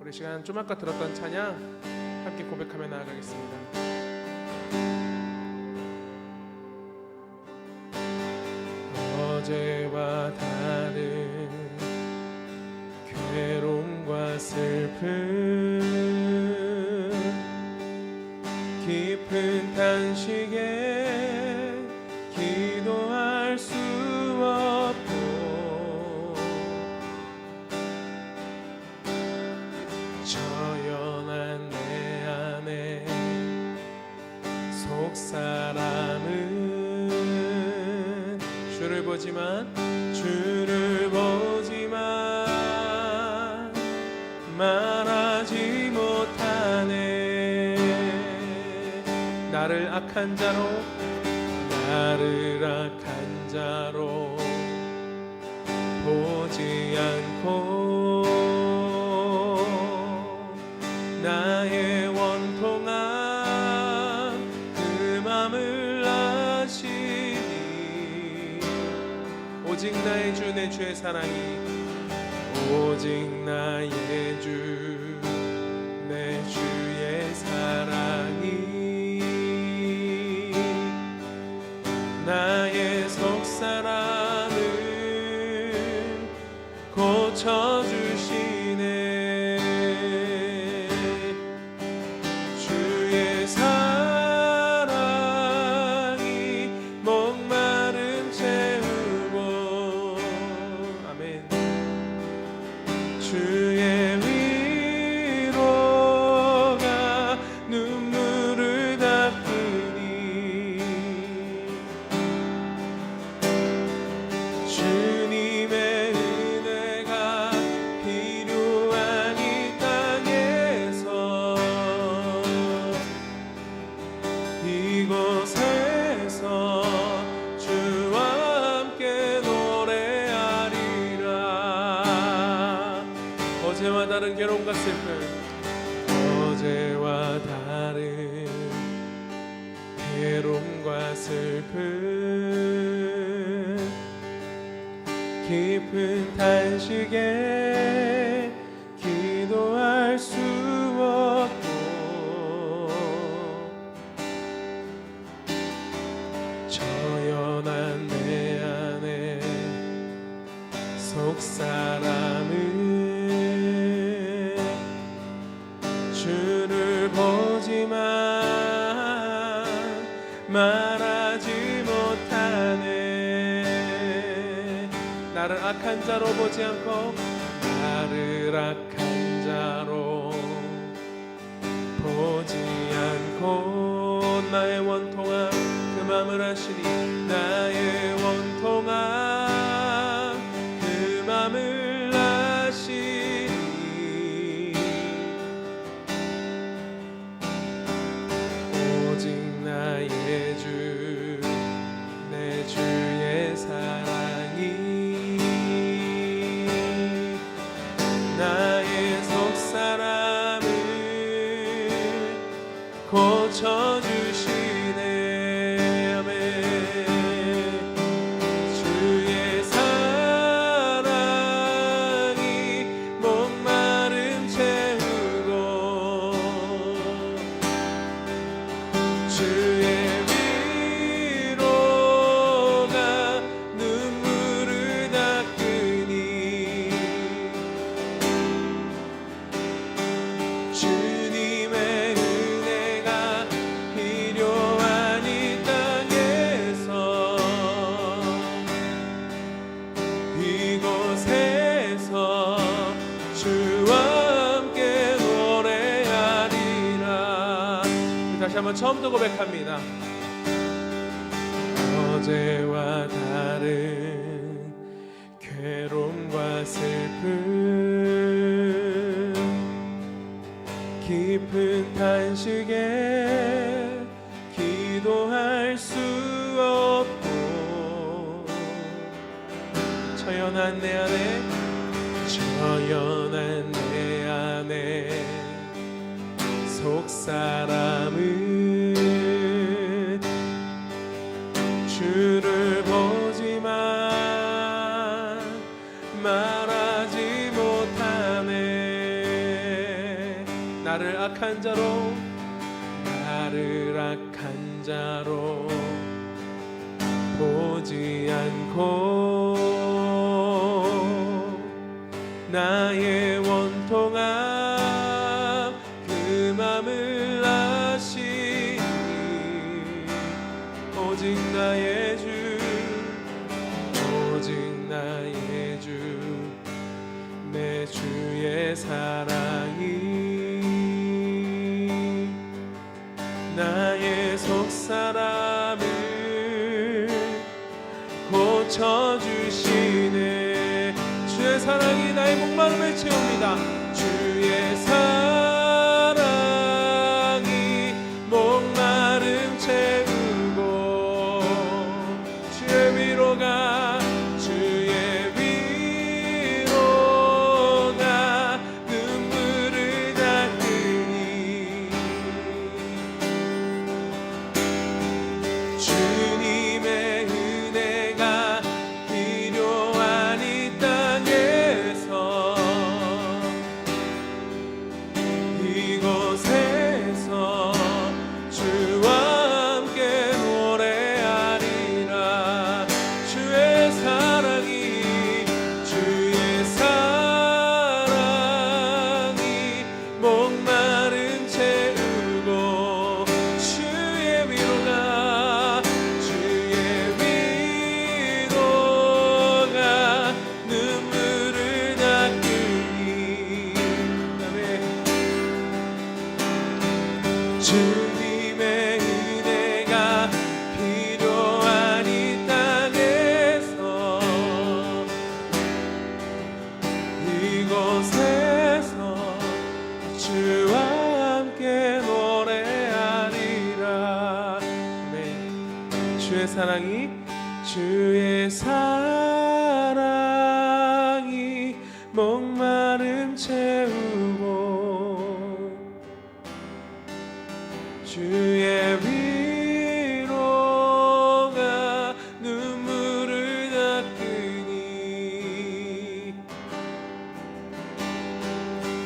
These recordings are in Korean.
우리 시간 좀 아까 들었던 찬양 함께 고백하며 나아가겠습니다. 어제와 다른 괴로움과 슬픔 깊은 탄식에 기도할 수 없고 처연한 내 안에 속사람은 주를 보지만 말하지 못하네. 나를 악한 자로 보지 않고 나의 원통함 그 맘을 아시니 오직 나의 주 내 주의 사랑이 오직 나의 주 내 주의 사랑이 나의 속사람을 고쳐주시네. 주의 사랑이 목마름 채우고 아멘. 주의 위로가 눈물을 닦으니 주님의 은혜가 필요한 이 땅에서 이곳에서 주와 함께 노래하리라. 어제와 다른 괴로움과 슬픔 어제와 다른 괴로움과 슬픔 깊은 탄식에 기도할 수 없고 처연한 내 안에 속사람은 주를 보지만 말하지 못하네. 나를 악한 자로 보지 않고 나를 악한 자로 보지 않고 나의 원통함 그 맘을 아시니 나의 원통함 그 맘을 아시니 오직 나의 주 내 주의 사랑이 나의 속사람을 고쳐주시네. 아멘. 주의 사랑이 목마름 채우고 주의 위로가 눈물을 닦으니 주님의 은혜가 필요한 이 땅에서 이곳에서 주와 함께 노래하리라. 다시 한번 처음부터 고백합니다. 어제와 다른 괴로움과 슬픔 깊은 탄식에 기도할 수 없고 처연한 내 안에 속사람은 주를 보지만 말하지 못하네. 나를 악한 자로 보지 않고 나의 원통함 그 맘을 아시니 오직 나의 주 내 주의 사랑이 나의 속사람을 고쳐주시네. 주의 사랑이 나의 목마름을 채웁니다. 주의 사랑이 목마름 채우고 주의 위로가 눈물을 닦으니 주님의 은혜가 필요한 이 땅에서 이곳에서 주와 함께 노래하리라. 주의 사랑이 목마름 채우고 주의 위로가 눈물을 닦으니 주님의 은혜가 필요한 이 땅에서 이곳에서 주와 함께 노래하리라. 주의 사랑이 목마름 채우고 주의 위로가 눈물을 닦으니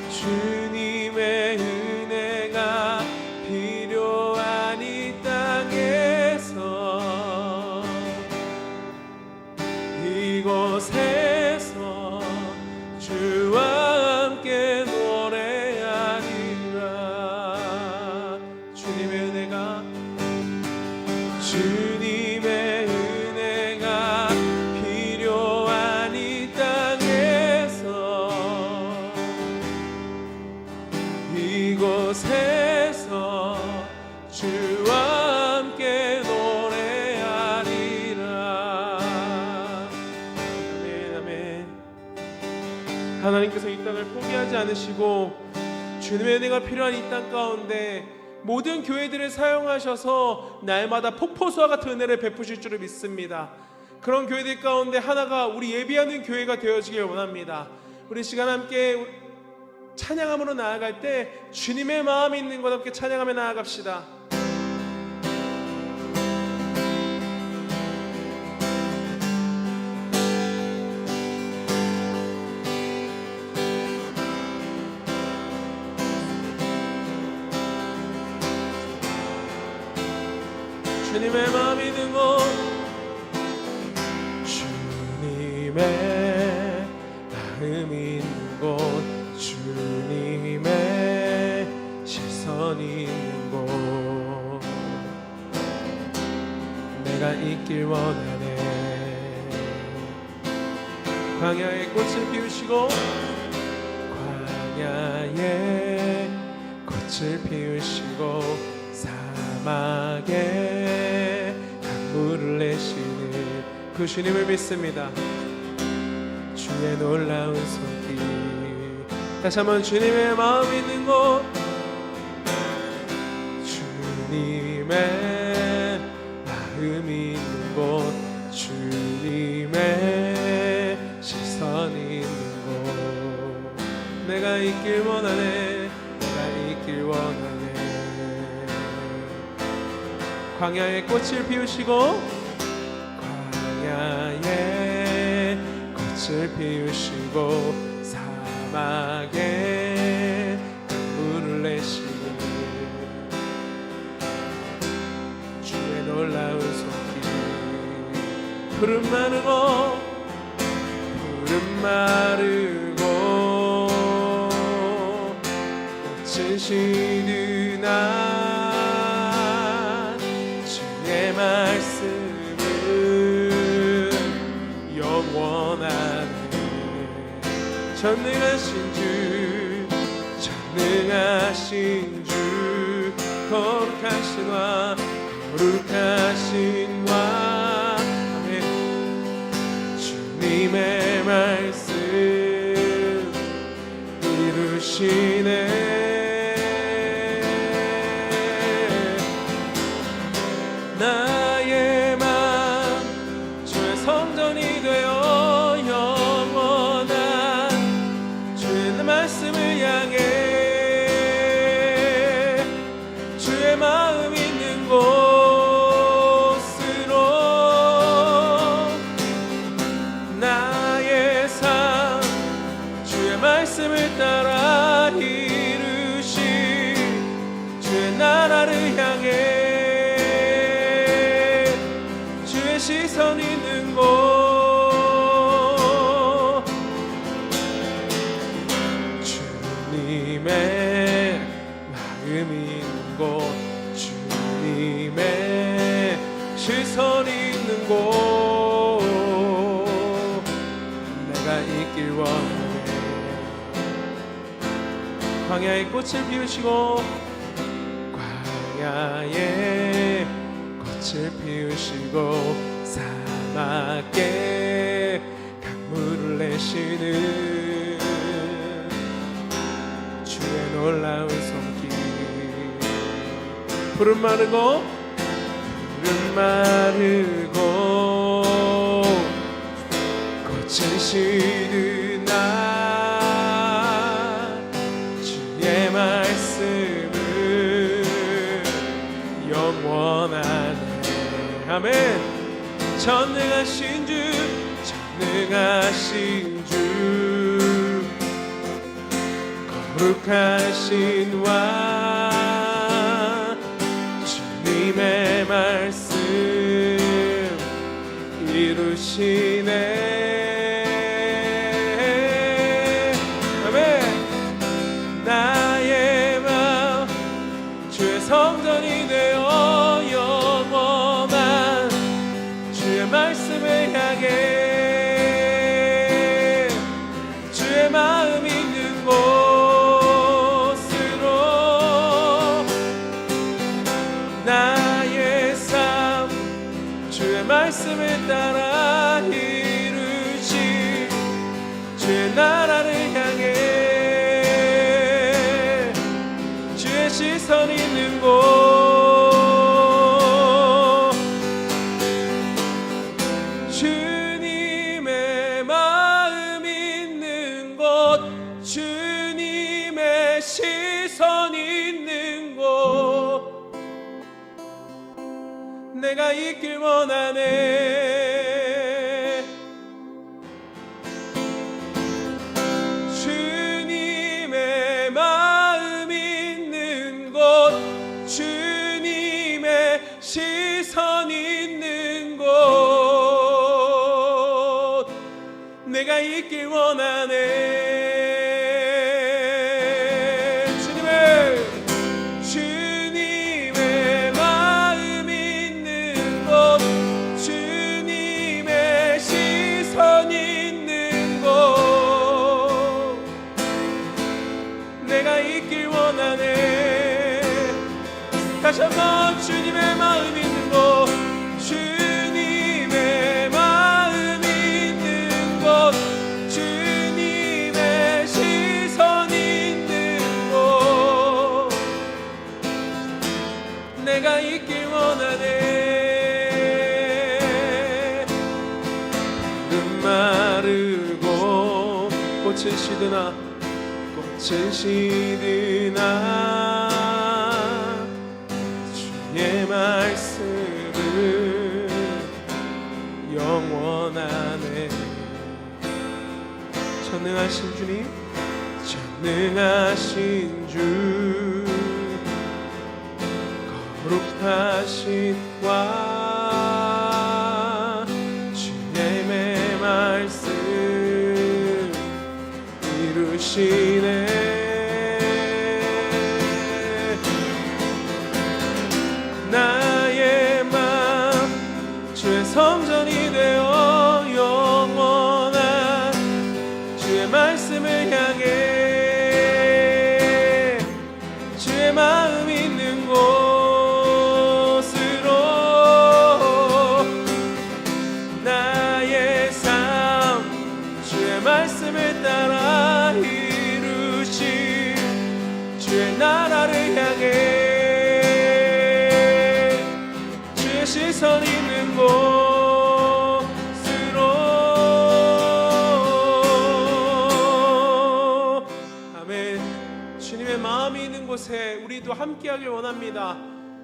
주님의 은혜가 필요한 이 땅에서 이곳에서 주와 함께 노래하리라. 주님의 은혜가 필요한 이 땅에서 이곳에서 주와 함께 노래하리라. 아멘, 아멘. 하나님께서 이 땅을 포기하지 않으시고 주님의 은혜가 필요한 이 땅 가운데 모든 교회들을 사용하셔서 날마다 폭포수와 같은 은혜를 베푸실 줄을 믿습니다. 그런 교회들 가운데 하나가 우리 예비하는 교회가 되어지길 원합니다. 우리 시간 함께 찬양함으로 나아갈 때 주님의 마음이 있는 것 함께 찬양하며 나아갑시다. 주님의 마음이 있는 곳, 주님의 마음이 있는 곳, 주님의 시선이 있는 곳, 내가 있길 원하네. 광야의 꽃을 피우시고 광야의 꽃을 피우시고 사막에 강물을 내시는 그 주님을 믿습니다. 주의 놀라운 손길, 다시 한번 주님의 마음 있는 곳, 주님의 마음이 있는 곳, 주님의 시선이 있는 곳, 내가 있길 원하네, 내가 있길 원하네. 광야의 꽃을 피우시고 광야의 꽃을 피우시고 사막에 물을 내시는 놀라운 손길 푸른 마르고 푸른 마르고 꽃은 시드나 주의 말씀은 영원하네 전능하신 주 전능하신 주 거룩하신 와 거룩하신 와 아멘 주님의 말씀 이루시네 나의 맘 주의 성전이 되어 영원한 주의 말씀을 향해 주의 마음 있는 곳으로 나의 삶 주의 말씀을 따라 이루시 주의 나라를 향해 주의 시선 있는 곳 주님의 마음이 있는 곳 주님의 시선 있는 곳 내가 있길 원하네 광야의 꽃을 피우시고 광야의 꽃을 피우시고 사막에 강물을 내시는 주의 놀라운 손길 푸른 마르고 푸른 마르고 꽃은 시드나 주의 말씀은 영원하네 아멘 전능하신 주 전능하신 주 거룩하신 와 주님의 말씀 이루시네 아멘 나의 마음 주의 성전이 되어 영원한 주의 말씀을 향해 주의 마음 있는 곳으로 나의 삶 주의 말씀을 따라 이루시 주의 나라를 향해 주의 시선 있는 곳 주님의 마음 있는 곳 주님의 시선 있는 곳 내가 있길 원하네 주님의 마음 있는 곳 주님의 시선 있는 곳 내가 있길 원하네 주님의 마음 있는 곳 주님의 시선 있는 곳 내가 있길 원하네 다시 한번 주님의 마음 있는 곳 주님의 마음 있는 곳 주님의 시선 있는 곳 내가 있길 원하네 푸른 마르고 꽃은 시드나 꽃은 시드나 주의 말씀은 영원하네 전능하신 주님 전능하신 주 거룩하신 왕 주님의 말씀 이루시네. 나의 맘 주의 성전이 되어 영원한 주의 말씀을 향해 주의 마음 있는 곳으로 나의 삶 주의 말씀을 따라 이루신 주의 나라를 향해 주의 시선 있는 곳으로 아멘. 주님의 마음이 있는 곳에 우리도 함께하길 원합니다.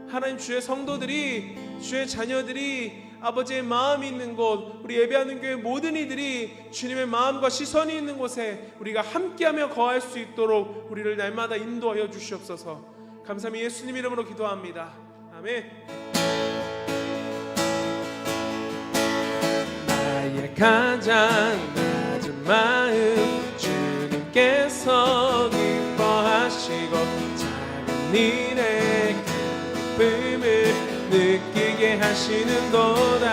하나님, 주의 성도들이, 주의 자녀들이 아버지의 마음이 있는 곳, 우리 예배하는 교회 모든 이들이 주님의 마음과 시선이 있는 곳에 우리가 함께하며 거할 수 있도록 우리를 날마다 인도하여 주시옵소서. 감사합니다. 예수님 이름으로 기도합니다. 아멘. 나의 가장 낮은 마음 주님께서 기뻐하시고 작은 일에 기쁨을 느끼게 하시는도다.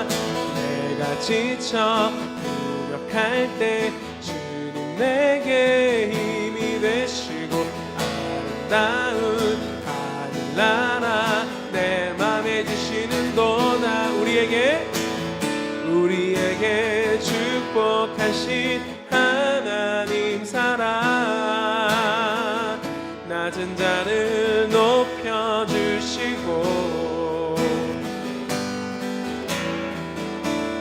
내가 지쳐 무력할 때 주님 내게 힘이 되시고 아름다운 하늘나라 내 맘에 주시는도다. 우리에게 축복하신 하나님 사랑 낮은 자를 높여주시고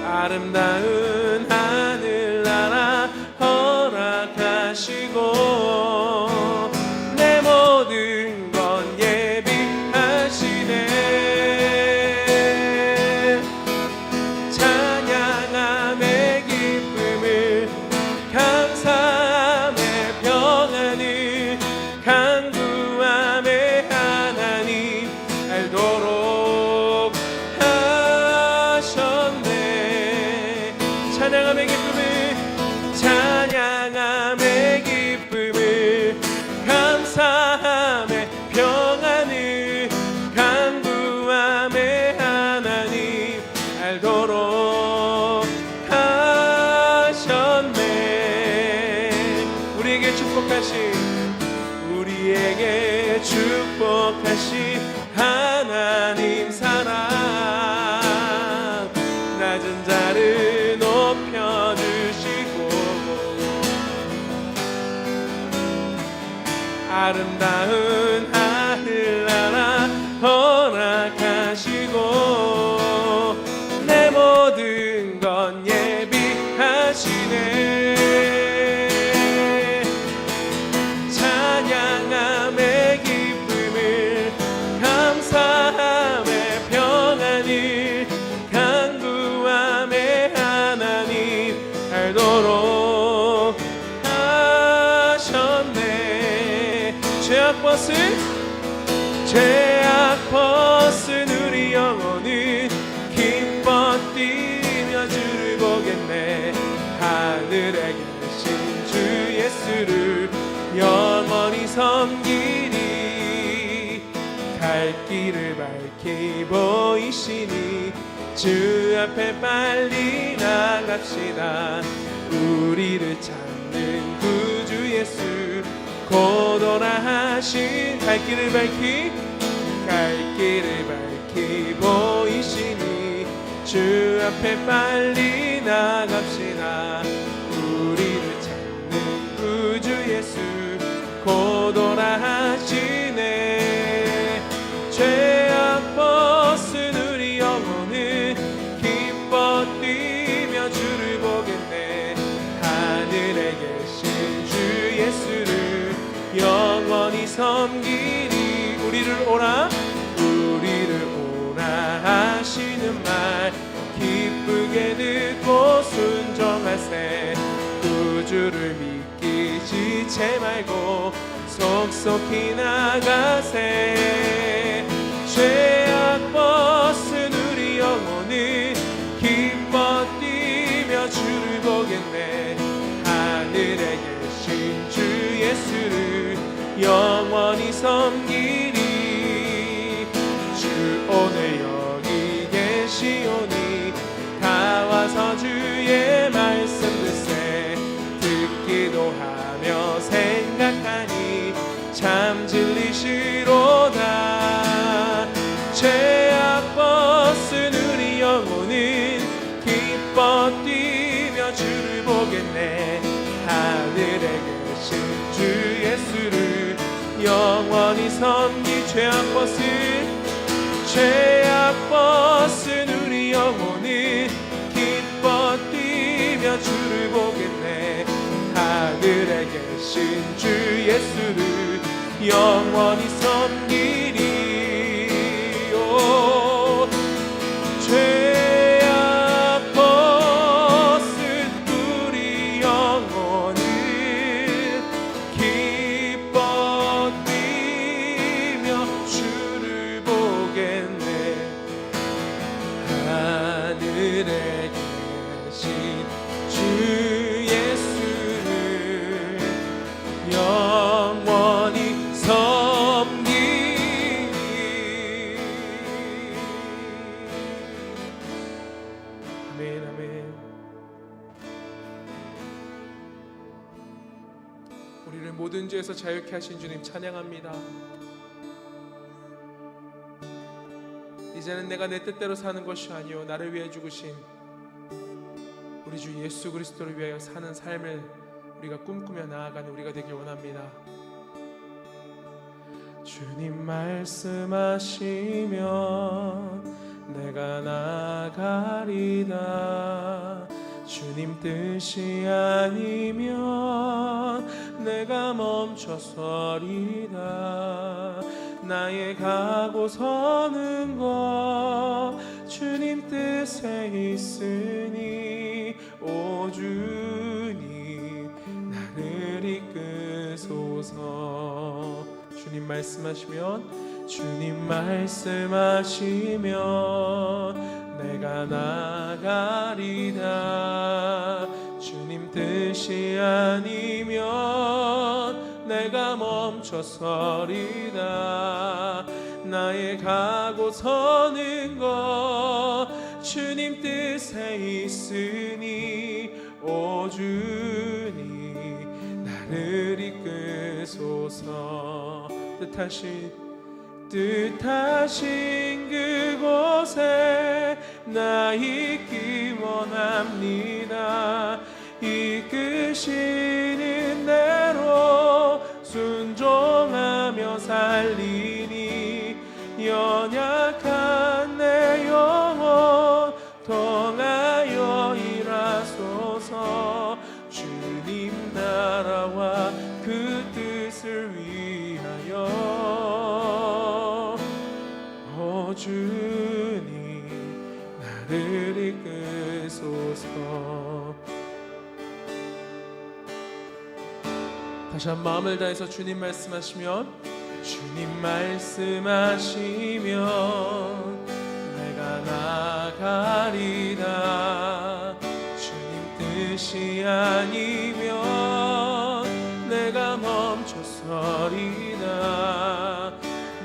아름다운 하늘나라 허락하시고 내 모든 건 예비하시네. 찬양함의 기쁨을 감사함의 평안을 간구함의 하나님 알도록 하셨네. 찬양함의 기쁨을 감사함의 평안을 간구함의 하나님 알도록 하셨네. 우리에게 축복하신 하나님 사랑 낮은 자를 높여주시고 아름다운 하늘나라 허락하시고 내 모든 건 예비하시네. 찬양함의 기쁨을 감사함의 평안을 간구함의 하나님 알도록 하셨네. 죄악 벗은 우리 영혼은 기뻐 뛰며 주를 보겠네. 하늘에 계신 주 예수를 영원히 섬기리. 갈 길을 밝히 보이시니 주 앞에 빨리 나갑시다. 우리를 찾는 구주 예수 곧 오라 하신 갈 길을 밝히 보이시니 주 앞에 빨리 나갑시다. 우리를 찾는 구주 예수 곧 오라 하시네. 죄악 벗은 우리 영혼은 기뻐 뛰며 주를 보겠네. 하늘에 계신 주 예수를 영원히 섬기리. 우리를 오라 하시는 말 기쁘게 듣고 순종하세. 구주를 믿기 지체 말고 속속히 나가세. 죄악 벗은 우리 영혼은 기뻐 뛰며 주를 보겠네. 하늘에 계신 주 예수를 영원히 섬기리. 주 오늘 여기 계시오니 다 와서 주의 말씀 듣세. 듣기도 하며 생각하니 참 진리시로다. 죄악 벗은 우리 영혼은 기뻐 뛰며 주를 보겠네. 하늘에 계신 주 예수를 영원히 섬기. 죄악 벗은 우리 영혼은 기뻐 뛰며 주를 보겠네. 하늘에 계신 주 예수를 영원히 섬기리. 죄악 벗은 우리 영혼은 기뻐 뛰며 주를 보겠네. 하늘에 계신 주 예수를 영원히 섬기리. 아멘, 아멘. 우리를 모든 죄에서 자유케 하신 주님 찬양합니다. 이제는 내가 내 뜻대로 사는 것이 아니요 나를 위해 죽으신 우리 주 예수 그리스도를 위하여 사는 삶을 우리가 꿈꾸며 나아가는 우리가 되길 원합니다. 주님 말씀하시면 내가 나가리다. 주님 뜻이 아니면 내가 멈춰서리다. 나의 가고 서는 것 주님 뜻에 있으니 오 주님 나를 이끄소서. 주님 말씀하시면 내가 나가리다. 주님 뜻이 아니면 내가 멈춰서리다. 나의 가고 서는 것 주님 뜻에 있으니 오 주님 나를 이끄소서. 뜻하신 그곳에 나 있기 원합니다. 이끄시는 대로 순종하며 살리니 연약한 내 영혼 통하여 일하소서. 주님 나라와 그 뜻을 위하여 오 주님 나를 이끄소서. 다시 한 마음을 다해서 주님 말씀하시면 내가 나가리다. 주님 뜻이 아니면 내가 멈춰서리다.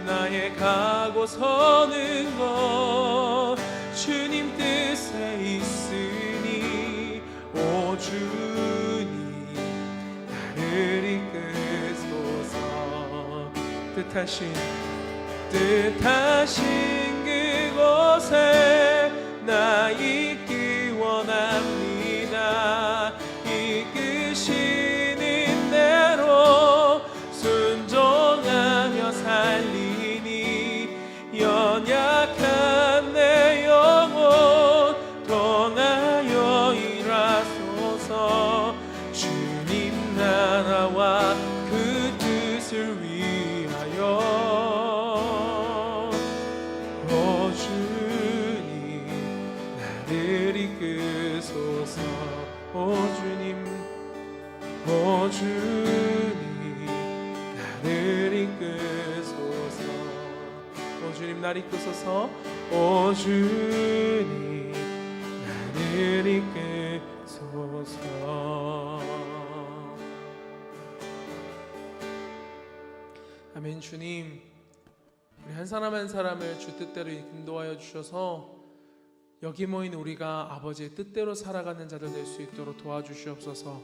나의 가고 서는 것 주님 뜻에 있으니 오 주님 나를 이끄소서. 뜻하신 그곳에 나 있기 원합니다. 이끄시는 대로 순종하며 살리니 연약한 내 영혼 통하여 일하소서. 주님 나라와 그 뜻을 위하여 오 주님 나를 이끄소서. 오 주님 나를 이끄소서. 오 주님 날 이끄소서. 오 주님 나를 이끄소서. 아멘. 주님, 우리 한 사람 한 사람을 주 뜻대로 인도하여 주셔서 여기 모인 우리가 아버지의 뜻대로 살아가는 자들 될 수 있도록 도와주시옵소서.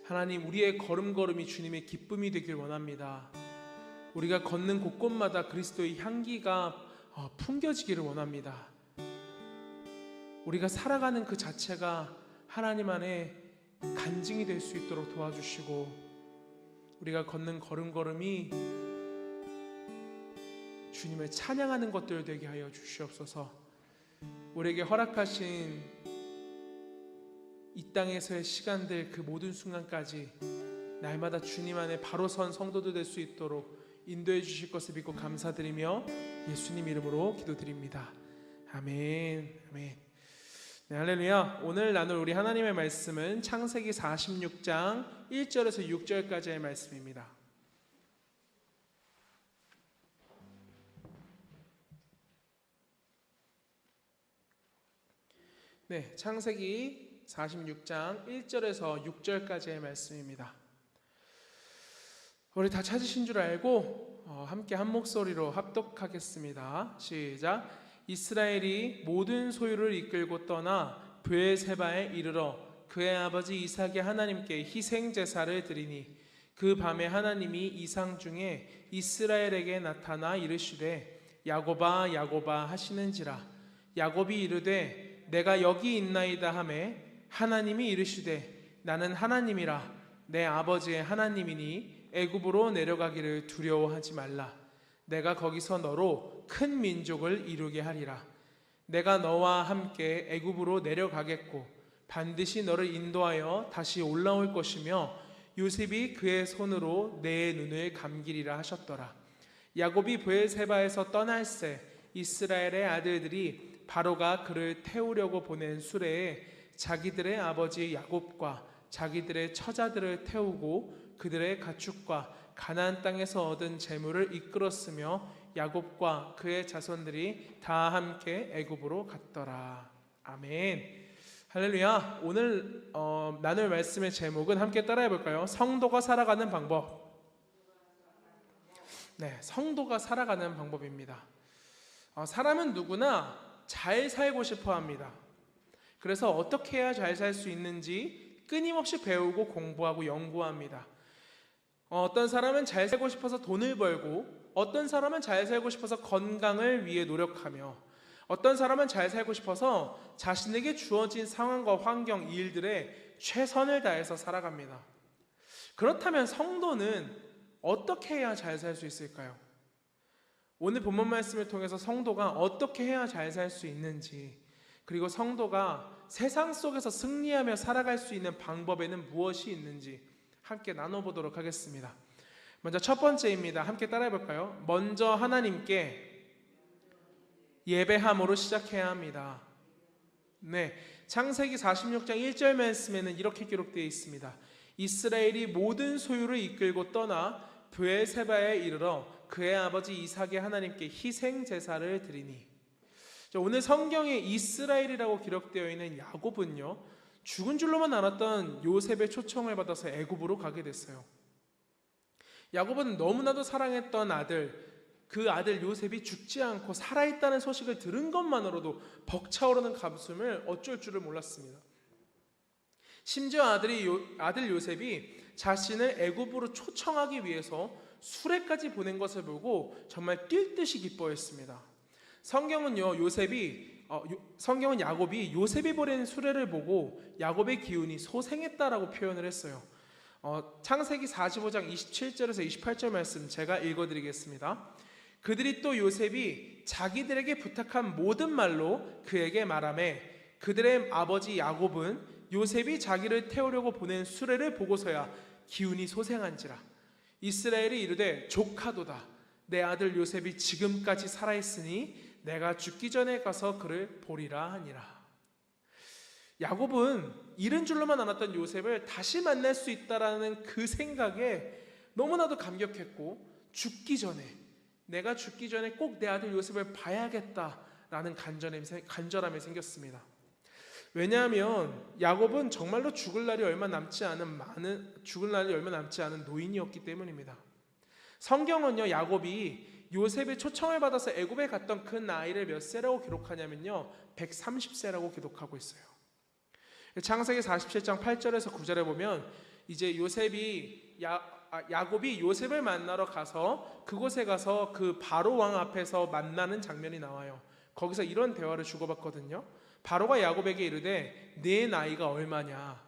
하나님, 우리의 걸음걸음이 주님의 기쁨이 되길 원합니다. 우리가 걷는 곳곳마다 그리스도의 향기가 풍겨지기를 원합니다. 우리가 살아가는 그 자체가 하나님 안에 간증이 될 수 있도록 도와주시고, 우리가 걷는 걸음걸음이 주님을 찬양하는 것들 되게 하여 주시옵소서. 우리에게 허락하신 이 땅에서의 시간들, 그 모든 순간까지 날마다 주님 안에 바로 선 성도들 될 수 있도록 인도해 주실 것을 믿고 감사드리며 예수님 이름으로 기도드립니다. 아멘. 아멘. 네, 할렐루야. 오늘 나눌 우리 하나님의 말씀은 창세기 46장 1절에서 6절까지의 말씀입니다. 네, 창세기 46장 1절에서 6절까지의 말씀입니다. 우리 다 찾으신 줄 알고 함께 한 목소리로 합독하겠습니다. 시작. 이스라엘이 모든 소유를 이끌고 떠나 브엘세바에 이르러 그의 아버지 이삭의 하나님께 희생 제사를 드리니 그 밤에 하나님이 이상 중에 이스라엘에게 나타나 이르시되 야곱아 야곱아 하시는지라. 야곱이 이르되 내가 여기 있나이다 하매 하나님이 이르시되 나는 하나님이라 내 아버지의 하나님이니 애굽으로 내려가기를 두려워하지 말라. 내가 거기서 너로 큰 민족을 이루게 하리라. 내가 너와 함께 애굽으로 내려가겠고 반드시 너를 인도하여 다시 올라올 것이며 요셉이 그의 손으로 내 눈을 감기리라 하셨더라. 야곱이 브엘세바에서 떠날새 이스라엘의 아들들이 바로가 그를 태우려고 보낸 수레에 자기들의 아버지 야곱과 자기들의 처자들을 태우고 그들의 가축과 가나안 땅에서 얻은 재물을 이끌었으며 야곱과 그의 자손들이 다 함께 애굽으로 갔더라. 아멘. 할렐루야. 오늘 나눌 말씀의 제목은 함께 따라해 볼까요? 성도가 살아가는 방법. 네, 성도가 살아가는 방법입니다. 사람은 누구나 잘 살고 싶어 합니다. 그래서 어떻게 해야 잘 살 수 있는지 끊임없이 배우고 공부하고 연구합니다. 어떤 사람은 잘 살고 싶어서 돈을 벌고, 어떤 사람은 잘 살고 싶어서 건강을 위해 노력하며, 어떤 사람은 잘 살고 싶어서 자신에게 주어진 상황과 환경, 일들에 최선을 다해서 살아갑니다. 그렇다면 성도는 어떻게 해야 잘 살 수 있을까요? 오늘 본문 말씀을 통해서 성도가 어떻게 해야 잘 살 수 있는지, 그리고 성도가 세상 속에서 승리하며 살아갈 수 있는 방법에는 무엇이 있는지 함께 나눠보도록 하겠습니다. 먼저 첫 번째입니다. 함께 따라해 볼까요? 먼저 하나님께 예배함으로 시작해야 합니다. 네, 창세기 46장 1절 말씀에는 이렇게 기록되어 있습니다. 이스라엘이 모든 소유를 이끌고 떠나 브엘세바에 이르러 그의 아버지 이삭의 하나님께 희생 제사를 드리니. 오늘 성경에 이스라엘이라고 기록되어 있는 야곱은요, 죽은 줄로만 알았던 요셉의 초청을 받아서 애굽으로 가게 됐어요. 야곱은 너무나도 사랑했던 아들, 그 아들 요셉이 죽지 않고 살아있다는 소식을 들은 것만으로도 벅차오르는 가슴을 어쩔 줄을 몰랐습니다. 심지어 아들 요셉이 자신을 애굽으로 초청하기 위해서 수레까지 보낸 것을 보고 정말 뛸 듯이 기뻐했습니다. 성경은 야곱이 요셉이 보낸 수레를 보고 야곱의 기운이 소생했다라고 표현을 했어요. 창세기 45장 27절에서 28절 말씀 제가 읽어드리겠습니다. 그들이 또 요셉이 자기들에게 부탁한 모든 말로 그에게 말하매 그들의 아버지 야곱은 요셉이 자기를 태우려고 보낸 수레를 보고서야 기운이 소생한지라. 이스라엘이 이르되 조카도다. 내 아들 요셉이 지금까지 살아있으니 내가 죽기 전에 가서 그를 보리라 하니라. 야곱은 잃은 줄로만 알았던 요셉을 다시 만날 수 있다라는 그 생각에 너무나도 감격했고, 죽기 전에 내가 죽기 전에 꼭 내 아들 요셉을 봐야겠다라는 간절함이 생겼습니다. 왜냐하면 야곱은 정말로 죽을 날이 얼마 남지 않은 노인이었기 때문입니다. 성경은요, 야곱이 요셉의 초청을 받아서 애굽에 갔던 그 나이를 몇 세라고 기록하냐면요, 130세라고 기록하고 있어요. 창세기 47장 8절에서 9절에 보면 이제 야곱이 요셉을 만나러 가서 그곳에 가서 그 바로 왕 앞에서 만나는 장면이 나와요. 거기서 이런 대화를 주고받거든요. 바로가 야곱에게 이르되 네 나이가 얼마냐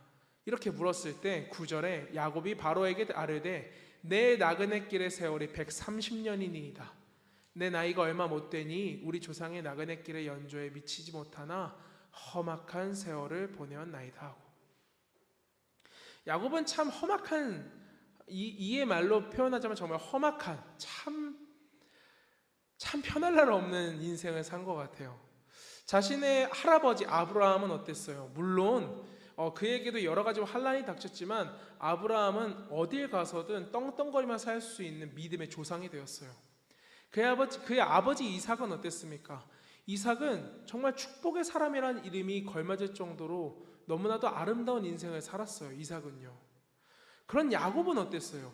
이렇게 물었을 때 9절에 야곱이 바로에게 아뢰되 내 나그네 길의 세월이 130년이니이다. 내 나이가 얼마 못 되니 우리 조상의 나그네 길의 연조에 미치지 못하나 험악한 세월을 보내었나이다 하고, 야곱은 참 험악한, 이의 말로 표현하자면 정말 험악한, 참 편할 날 없는 인생을 산 것 같아요. 자신의 할아버지 아브라함은 어땠어요? 물론 그에게도 여러 가지 환난이 닥쳤지만 아브라함은 어딜 가서든 떵떵거리며 살 수 있는 믿음의 조상이 되었어요. 그의 아버지 이삭은 어땠습니까? 이삭은 정말 축복의 사람이라는 이름이 걸맞을 정도로 너무나도 아름다운 인생을 살았어요. 이삭은요. 그런 야곱은 어땠어요?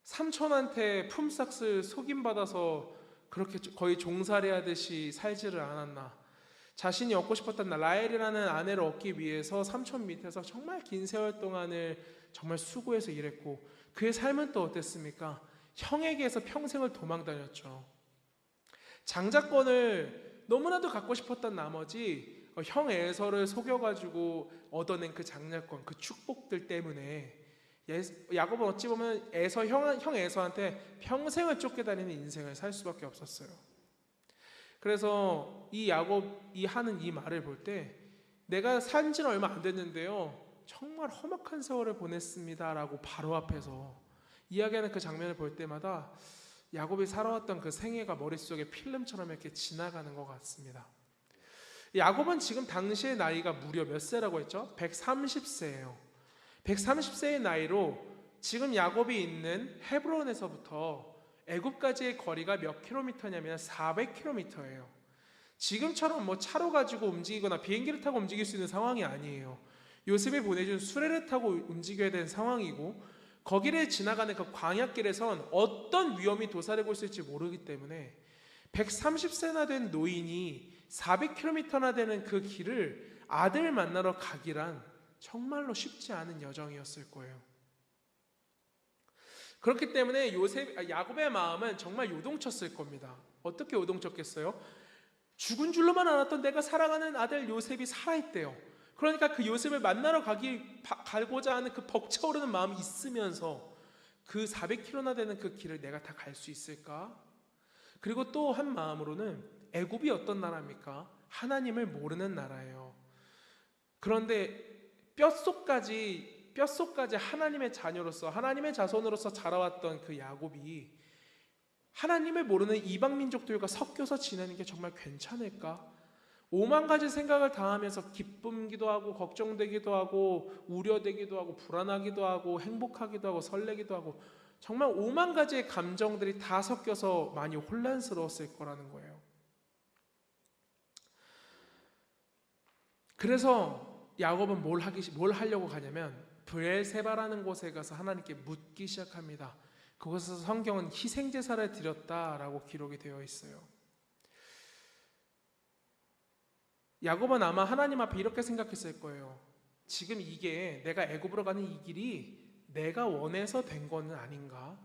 삼촌한테 품삯을 속임받아서 그렇게 거의 종살이 하듯이 살지를 않았나. 자신이 얻고 싶었던 라헬이라는 아내를 얻기 위해서 삼촌 밑에서 정말 긴 세월 동안을 정말 수고해서 일했고, 그의 삶은 또 어땠습니까? 형에게서 평생을 도망다녔죠. 장자권을 너무나도 갖고 싶었던 나머지 형 에서를 속여가지고 얻어낸 그 장자권, 그 축복들 때문에 야곱은 어찌 보면 형 에서한테 평생을 쫓겨다니는 인생을 살 수밖에 없었어요. 그래서 이 야곱이 하는 이 말을 볼 때 내가 산 지는 얼마 안 됐는데요, 정말 험악한 세월을 보냈습니다라고 바로 앞에서 이야기하는 그 장면을 볼 때마다 야곱이 살아왔던 그 생애가 머릿속에 필름처럼 이렇게 지나가는 것 같습니다. 야곱은 지금 당시의 나이가 무려 몇 세라고 했죠? 130세예요. 130세의 나이로 지금 야곱이 있는 헤브론에서부터 애굽까지의 거리가 몇 킬로미터냐면 400킬로미터예요. 지금처럼 뭐 차로 가지고 움직이거나 비행기를 타고 움직일 수 있는 상황이 아니에요. 요셉이 보내준 수레를 타고 움직여야 되는 상황이고, 거기를 지나가는 그 광야길에선 어떤 위험이 도사리고 있을지 모르기 때문에 130세나 된 노인이 400km나 되는 그 길을 아들 만나러 가기란 정말로 쉽지 않은 여정이었을 거예요. 그렇기 때문에 야곱의 마음은 정말 요동쳤을 겁니다. 어떻게 요동쳤겠어요? 죽은 줄로만 알았던 내가 사랑하는 아들 요셉이 살아있대요. 그러니까 그 요셉을 만나러 가고자 하는 그 벅차오르는 마음이 있으면서 그 400km나 되는 그 길을 내가 다 갈 수 있을까? 그리고 또 한 마음으로는 애굽이 어떤 나라입니까? 하나님을 모르는 나라예요. 그런데 뼛속까지 하나님의 자녀로서, 하나님의 자손으로서 자라왔던 그 야곱이 하나님을 모르는 이방 민족들과 섞여서 지내는 게 정말 괜찮을까? 오만 가지 생각을 다 하면서 기쁨기도 하고 걱정되기도 하고 우려되기도 하고 불안하기도 하고 행복하기도 하고 설레기도 하고, 정말 오만 가지의 감정들이 다 섞여서 많이 혼란스러웠을 거라는 거예요. 그래서 야곱은 뭘 하려고 가냐면 브엘세바라는 곳에 가서 하나님께 묻기 시작합니다. 그곳에서 성경은 희생제사를 드렸다라고 기록이 되어 있어요. 야곱은 아마 하나님 앞에 이렇게 생각했을 거예요. 지금 이게 내가 애굽으로 가는 이 길이 내가 원해서 된 거는 아닌가?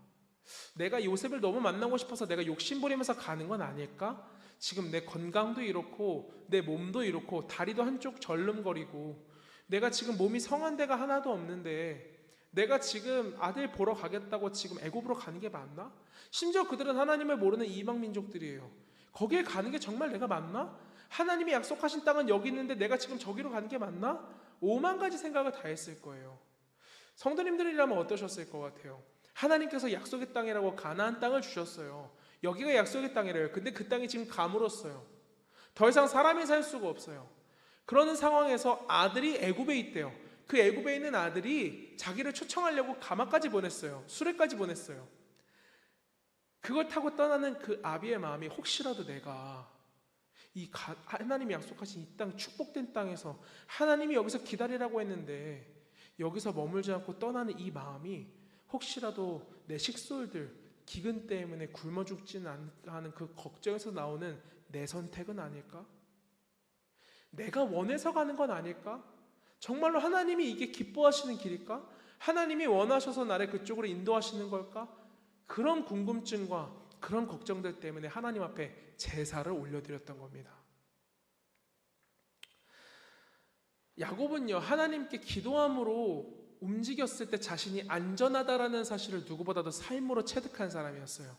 내가 요셉을 너무 만나고 싶어서 내가 욕심부리면서 가는 건 아닐까? 지금 내 건강도 이렇고 내 몸도 이렇고 다리도 한쪽 절름거리고 내가 지금 몸이 성한 데가 하나도 없는데 내가 지금 아들 보러 가겠다고 지금 애굽으로 가는 게 맞나? 심지어 그들은 하나님을 모르는 이방 민족들이에요. 거기에 가는 게 정말 내가 맞나? 하나님이 약속하신 땅은 여기 있는데 내가 지금 저기로 가는 게 맞나? 오만 가지 생각을 다 했을 거예요. 성도님들이라면 어떠셨을 것 같아요? 하나님께서 약속의 땅이라고 가나안 땅을 주셨어요. 여기가 약속의 땅이래요. 근데 그 땅이 지금 가물었어요. 더 이상 사람이 살 수가 없어요. 그러는 상황에서 아들이 애굽에 있대요. 그 애굽에 있는 아들이 자기를 초청하려고 가마까지 보냈어요. 수레까지 보냈어요. 그걸 타고 떠나는 그 아비의 마음이 혹시라도 내가 하나님이 약속하신 이 땅, 축복된 땅에서 하나님이 여기서 기다리라고 했는데 여기서 머물지 않고 떠나는 이 마음이 혹시라도 내 식솔들 기근 때문에 굶어 죽지는 않을까 하는 그 걱정에서 나오는 내 선택은 아닐까? 내가 원해서 가는 건 아닐까? 정말로 하나님이 이게 기뻐하시는 길일까? 하나님이 원하셔서 나를 그쪽으로 인도하시는 걸까? 그런 궁금증과 그런 걱정들 때문에 하나님 앞에 제사를 올려드렸던 겁니다. 야곱은요, 하나님께 기도함으로 움직였을 때 자신이 안전하다라는 사실을 누구보다도 삶으로 체득한 사람이었어요.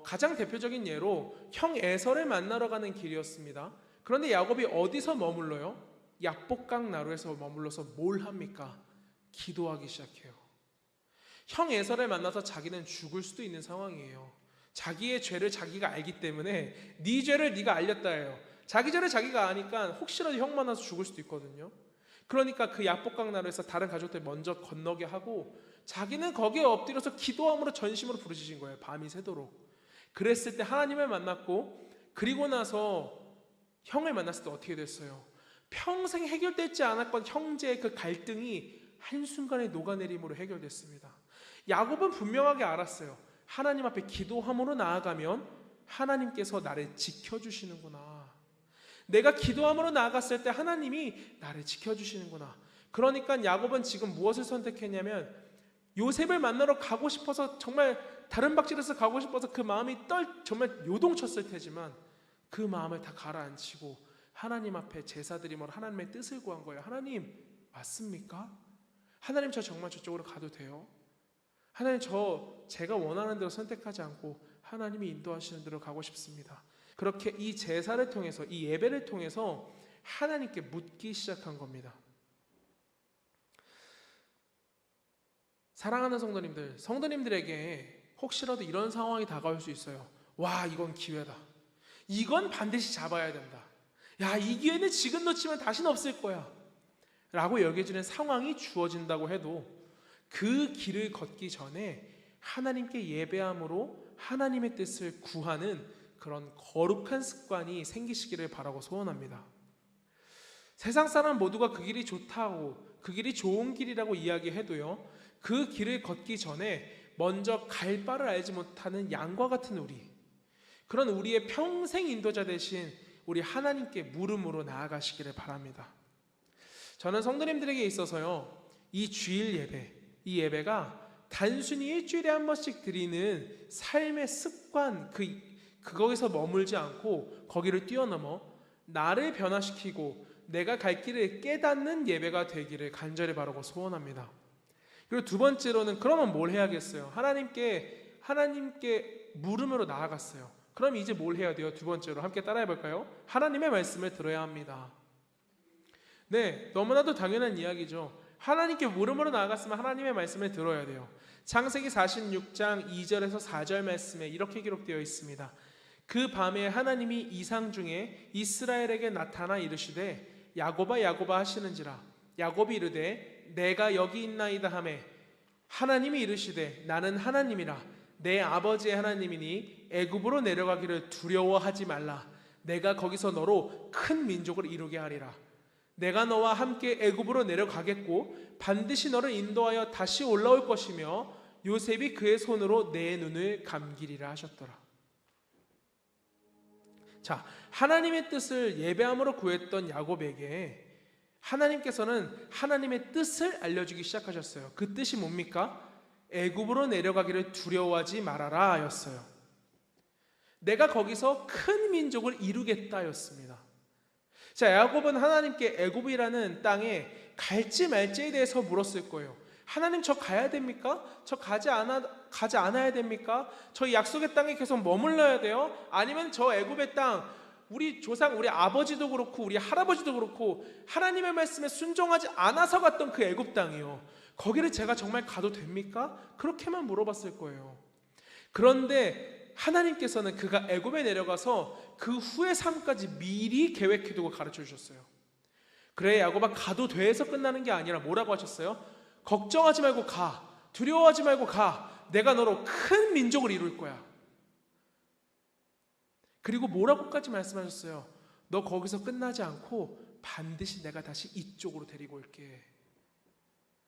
가장 대표적인 예로 형 에서를 만나러 가는 길이었습니다. 그런데 야곱이 어디서 머물러요? 야복강 나루에서 머물러서 뭘 합니까? 기도하기 시작해요. 형 에서를 만나서 자기는 죽을 수도 있는 상황이에요. 자기의 죄를 자기가 알기 때문에 네 죄를 네가 알렸다 해요. 자기 죄를 자기가 아니까 혹시라도 형 만나서 죽을 수도 있거든요. 그러니까 그 야복강 나루에서 다른 가족들 먼저 건너게 하고 자기는 거기에 엎드려서 기도함으로 전심으로 부르짖은 거예요. 밤이 새도록. 그랬을 때 하나님을 만났고, 그리고 나서 형을 만났을 때 어떻게 됐어요? 평생 해결되지 않았던 형제의 그 갈등이 한순간에 녹아내림으로 해결됐습니다. 야곱은 분명하게 알았어요. 하나님 앞에 기도함으로 나아가면 하나님께서 나를 지켜주시는구나. 내가 기도함으로 나아갔을 때 하나님이 나를 지켜주시는구나. 그러니까 야곱은 지금 무엇을 선택했냐면 요셉을 만나러 가고 싶어서, 정말 다른 박질에서 가고 싶어서 그 마음이 정말 요동쳤을 테지만 그 마음을 다 가라앉히고 하나님 앞에 제사드림으로 하나님의 뜻을 구한 거예요. 하나님, 맞습니까? 하나님, 저 정말 저쪽으로 가도 돼요? 하나님, 제가 원하는 대로 선택하지 않고 하나님이 인도하시는 대로 가고 싶습니다. 그렇게 이 제사를 통해서, 이 예배를 통해서 하나님께 묻기 시작한 겁니다. 사랑하는 성도님들에게 혹시라도 이런 상황이 다가올 수 있어요. 와, 이건 기회다. 이건 반드시 잡아야 된다. 야, 이 기회는 지금 놓치면 다시는 없을 거야 라고 여겨지는 상황이 주어진다고 해도 그 길을 걷기 전에 하나님께 예배함으로 하나님의 뜻을 구하는 그런 거룩한 습관이 생기시기를 바라고 소원합니다. 세상 사람 모두가 그 길이 좋다고, 그 길이 좋은 길이라고 이야기해도요, 그 길을 걷기 전에 먼저 갈 바를 알지 못하는 양과 같은 그런 우리의 평생 인도자 되신 우리 하나님께 물음으로 나아가시기를 바랍니다. 저는 성도님들에게 있어서요, 이 주일 예배, 이 예배가 단순히 일주일에 한 번씩 드리는 삶의 습관, 그거에서 머물지 않고 거기를 뛰어넘어 나를 변화시키고 내가 갈 길을 깨닫는 예배가 되기를 간절히 바라고 소원합니다. 그리고 두 번째로는, 그러면 뭘 해야겠어요? 하나님께 물음으로 나아갔어요. 그럼 이제 뭘 해야 돼요? 두 번째로 함께 따라해 볼까요? 하나님의 말씀을 들어야 합니다. 네, 너무나도 당연한 이야기죠. 하나님께 물음으로 나아갔으면 하나님의 말씀을 들어야 돼요. 창세기 46장 2절에서 4절 말씀에 이렇게 기록되어 있습니다. 그 밤에 하나님이 이상 중에 이스라엘에게 나타나 이르시되 야곱아 야곱아 하시는지라. 야곱이 이르되 내가 여기 있나이다 하매 하나님이 이르시되 나는 하나님이라 내 아버지의 하나님이니 애굽으로 내려가기를 두려워하지 말라. 내가 거기서 너로 큰 민족을 이루게 하리라. 내가 너와 함께 애굽으로 내려가겠고 반드시 너를 인도하여 다시 올라올 것이며 요셉이 그의 손으로 내 눈을 감기리라 하셨더라. 자, 하나님의 뜻을 예배함으로 구했던 야곱에게 하나님께서는 하나님의 뜻을 알려주기 시작하셨어요. 그 뜻이 뭡니까? 애굽으로 내려가기를 두려워하지 말아라 였어요. 내가 거기서 큰 민족을 이루겠다 였습니다. 자, 야곱은 하나님께 애굽이라는 땅에 갈지 말지에 대해서 물었을 거예요. 하나님, 저 가야 됩니까? 저 가지 않아야 됩니까? 저 약속의 땅에 계속 머물러야 돼요? 아니면 저 애굽의 땅, 우리 조상, 우리 아버지도 그렇고 우리 할아버지도 그렇고 하나님의 말씀에 순종하지 않아서 갔던 그 애굽 땅이요, 거기를 제가 정말 가도 됩니까? 그렇게만 물어봤을 거예요. 그런데 하나님께서는 그가 애굽에 내려가서 그 후의 삶까지 미리 계획해두고 가르쳐 주셨어요. 그래, 야곱아, 가도 돼서 끝나는 게 아니라 뭐라고 하셨어요? 걱정하지 말고 가, 두려워하지 말고 가, 내가 너로 큰 민족을 이룰 거야. 그리고 뭐라고까지 말씀하셨어요? 너 거기서 끝나지 않고 반드시 내가 다시 이쪽으로 데리고 올게.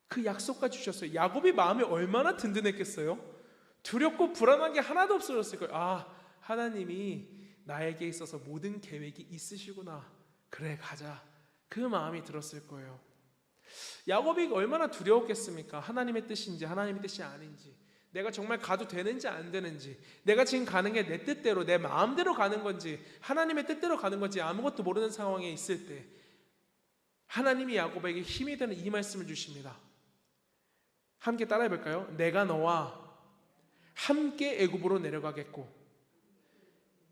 그 약속까지 주셨어요. 야곱이 마음이 얼마나 든든했겠어요? 두렵고 불안한 게 하나도 없어졌을 거예요. 아, 하나님이 나에게 있어서 모든 계획이 있으시구나. 그래, 가자. 그 마음이 들었을 거예요. 야곱이 얼마나 두려웠겠습니까? 하나님의 뜻인지 하나님의 뜻이 아닌지, 내가 정말 가도 되는지 안 되는지, 내가 지금 가는 게 내 뜻대로 내 마음대로 가는 건지 하나님의 뜻대로 가는 건지 아무것도 모르는 상황에 있을 때 하나님이 야곱에게 힘이 되는 이 말씀을 주십니다. 함께 따라해 볼까요? 내가 너와 함께 애굽으로 내려가겠고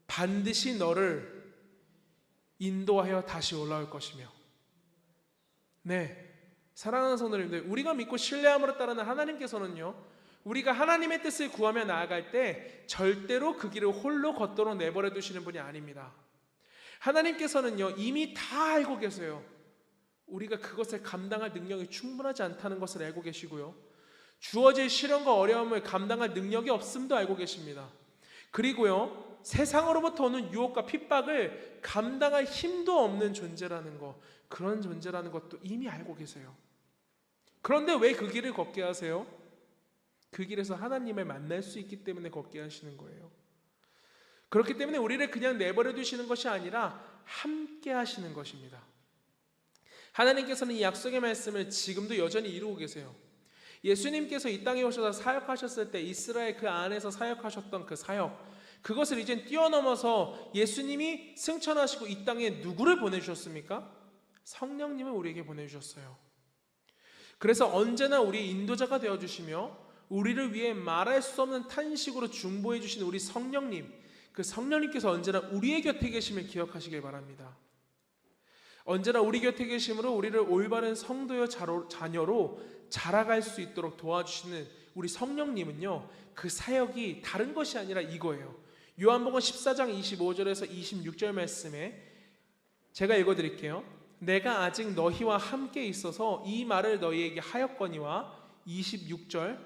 반드시 너를 인도하여 다시 올라올 것이며. 네, 사랑하는 성도님들, 우리가 믿고 신뢰함으로 따르는 하나님께서는요, 우리가 하나님의 뜻을 구하며 나아갈 때 절대로 그 길을 홀로 걷도록 내버려 두시는 분이 아닙니다. 하나님께서는요, 이미 다 알고 계세요. 우리가 그것을 감당할 능력이 충분하지 않다는 것을 알고 계시고요, 주어질 시련과 어려움을 감당할 능력이 없음도 알고 계십니다. 그리고요, 세상으로부터 오는 유혹과 핍박을 감당할 힘도 없는 존재라는 것, 그런 존재라는 것도 이미 알고 계세요. 그런데 왜 그 길을 걷게 하세요? 그 길에서 하나님을 만날 수 있기 때문에 걷게 하시는 거예요. 그렇기 때문에 우리를 그냥 내버려 두시는 것이 아니라 함께 하시는 것입니다. 하나님께서는 이 약속의 말씀을 지금도 여전히 이루고 계세요. 예수님께서 이 땅에 오셔서 사역하셨을 때 이스라엘 그 안에서 사역하셨던 그 사역, 그것을 이젠 뛰어넘어서 예수님이 승천하시고 이 땅에 누구를 보내주셨습니까? 성령님을 우리에게 보내주셨어요. 그래서 언제나 우리의 인도자가 되어주시며 우리를 위해 말할 수 없는 탄식으로 중보해 주신 우리 성령님, 그 성령님께서 언제나 우리의 곁에 계심을 기억하시길 바랍니다. 언제나 우리 곁에 계심으로 우리를 올바른 성도여 자녀로 자라갈 수 있도록 도와주시는 우리 성령님은요, 그 사역이 다른 것이 아니라 이거예요. 요한복음 14장 25절에서 26절 말씀에 제가 읽어드릴게요. 내가 아직 너희와 함께 있어서 이 말을 너희에게 하였거니와 26절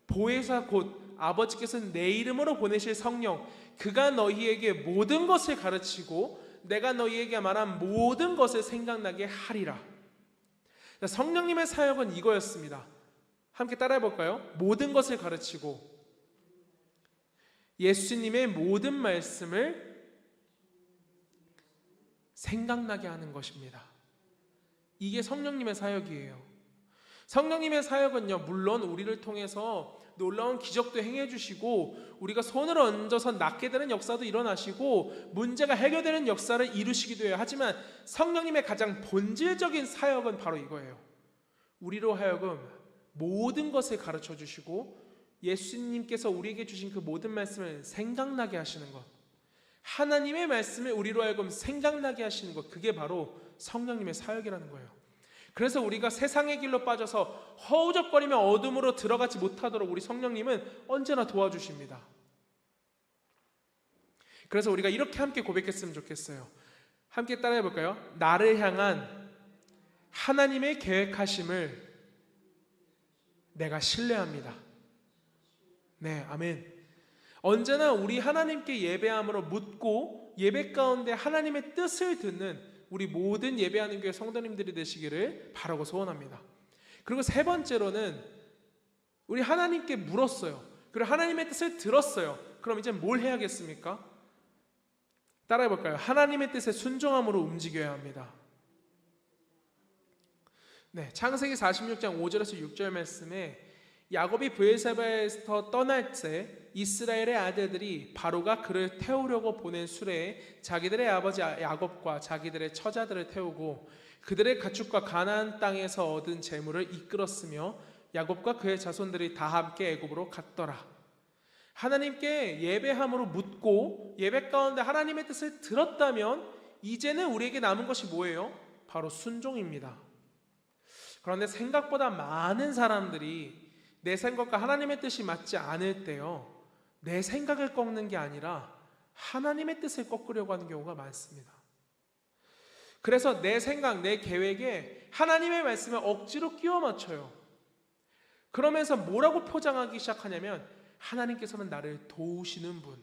보혜사 곧 아버지께서 내 이름으로 보내실 성령 그가 너희에게 모든 것을 가르치고 내가 너희에게 말한 모든 것을 생각나게 하리라. 성령님의 사역은 이거였습니다. 함께 따라해 볼까요? 모든 것을 가르치고 예수님의 모든 말씀을 생각나게 하는 것입니다. 이게 성령님의 사역이에요. 성령님의 사역은요, 물론 우리를 통해서 놀라운 기적도 행해 주시고 우리가 손을 얹어서 낫게 되는 역사도 일어나시고 문제가 해결되는 역사를 이루시기도 해요. 하지만 성령님의 가장 본질적인 사역은 바로 이거예요. 우리로 하여금 모든 것을 가르쳐 주시고 예수님께서 우리에게 주신 그 모든 말씀을 생각나게 하시는 것, 하나님의 말씀을 우리로 하여금 생각나게 하시는 것, 그게 바로 성령님의 사역이라는 거예요. 그래서 우리가 세상의 길로 빠져서 허우적거리며 어둠으로 들어가지 못하도록 우리 성령님은 언제나 도와주십니다. 그래서 우리가 이렇게 함께 고백했으면 좋겠어요. 함께 따라해 볼까요? 나를 향한 하나님의 계획하심을 내가 신뢰합니다. 네, 아멘. 언제나 우리 하나님께 예배함으로 묻고 예배 가운데 하나님의 뜻을 듣는 우리 모든 예배하는 교회 성도님들이 되시기를 바라고 소원합니다. 그리고 세 번째로는 우리 하나님께 물었어요. 그리고 하나님의 뜻을 들었어요. 그럼 이제 뭘 해야겠습니까? 따라해 볼까요? 하나님의 뜻에 순종함으로 움직여야 합니다. 네, 창세기 46장 5절에서 6절 말씀에 야곱이 브엘세바에서 떠날 때 이스라엘의 아들들이 바로가 그를 태우려고 보낸 수레에 자기들의 아버지 야곱과 자기들의 처자들을 태우고 그들의 가축과 가나안 땅에서 얻은 재물을 이끌었으며 야곱과 그의 자손들이 다 함께 애굽으로 갔더라. 하나님께 예배함으로 묻고 예배 가운데 하나님의 뜻을 들었다면 이제는 우리에게 남은 것이 뭐예요? 바로 순종입니다. 그런데 생각보다 많은 사람들이 내 생각과 하나님의 뜻이 맞지 않을 때요, 내 생각을 꺾는 게 아니라 하나님의 뜻을 꺾으려고 하는 경우가 많습니다. 그래서 내 생각, 내 계획에 하나님의 말씀을 억지로 끼워 맞춰요. 그러면서 뭐라고 포장하기 시작하냐면 하나님께서는 나를 도우시는 분.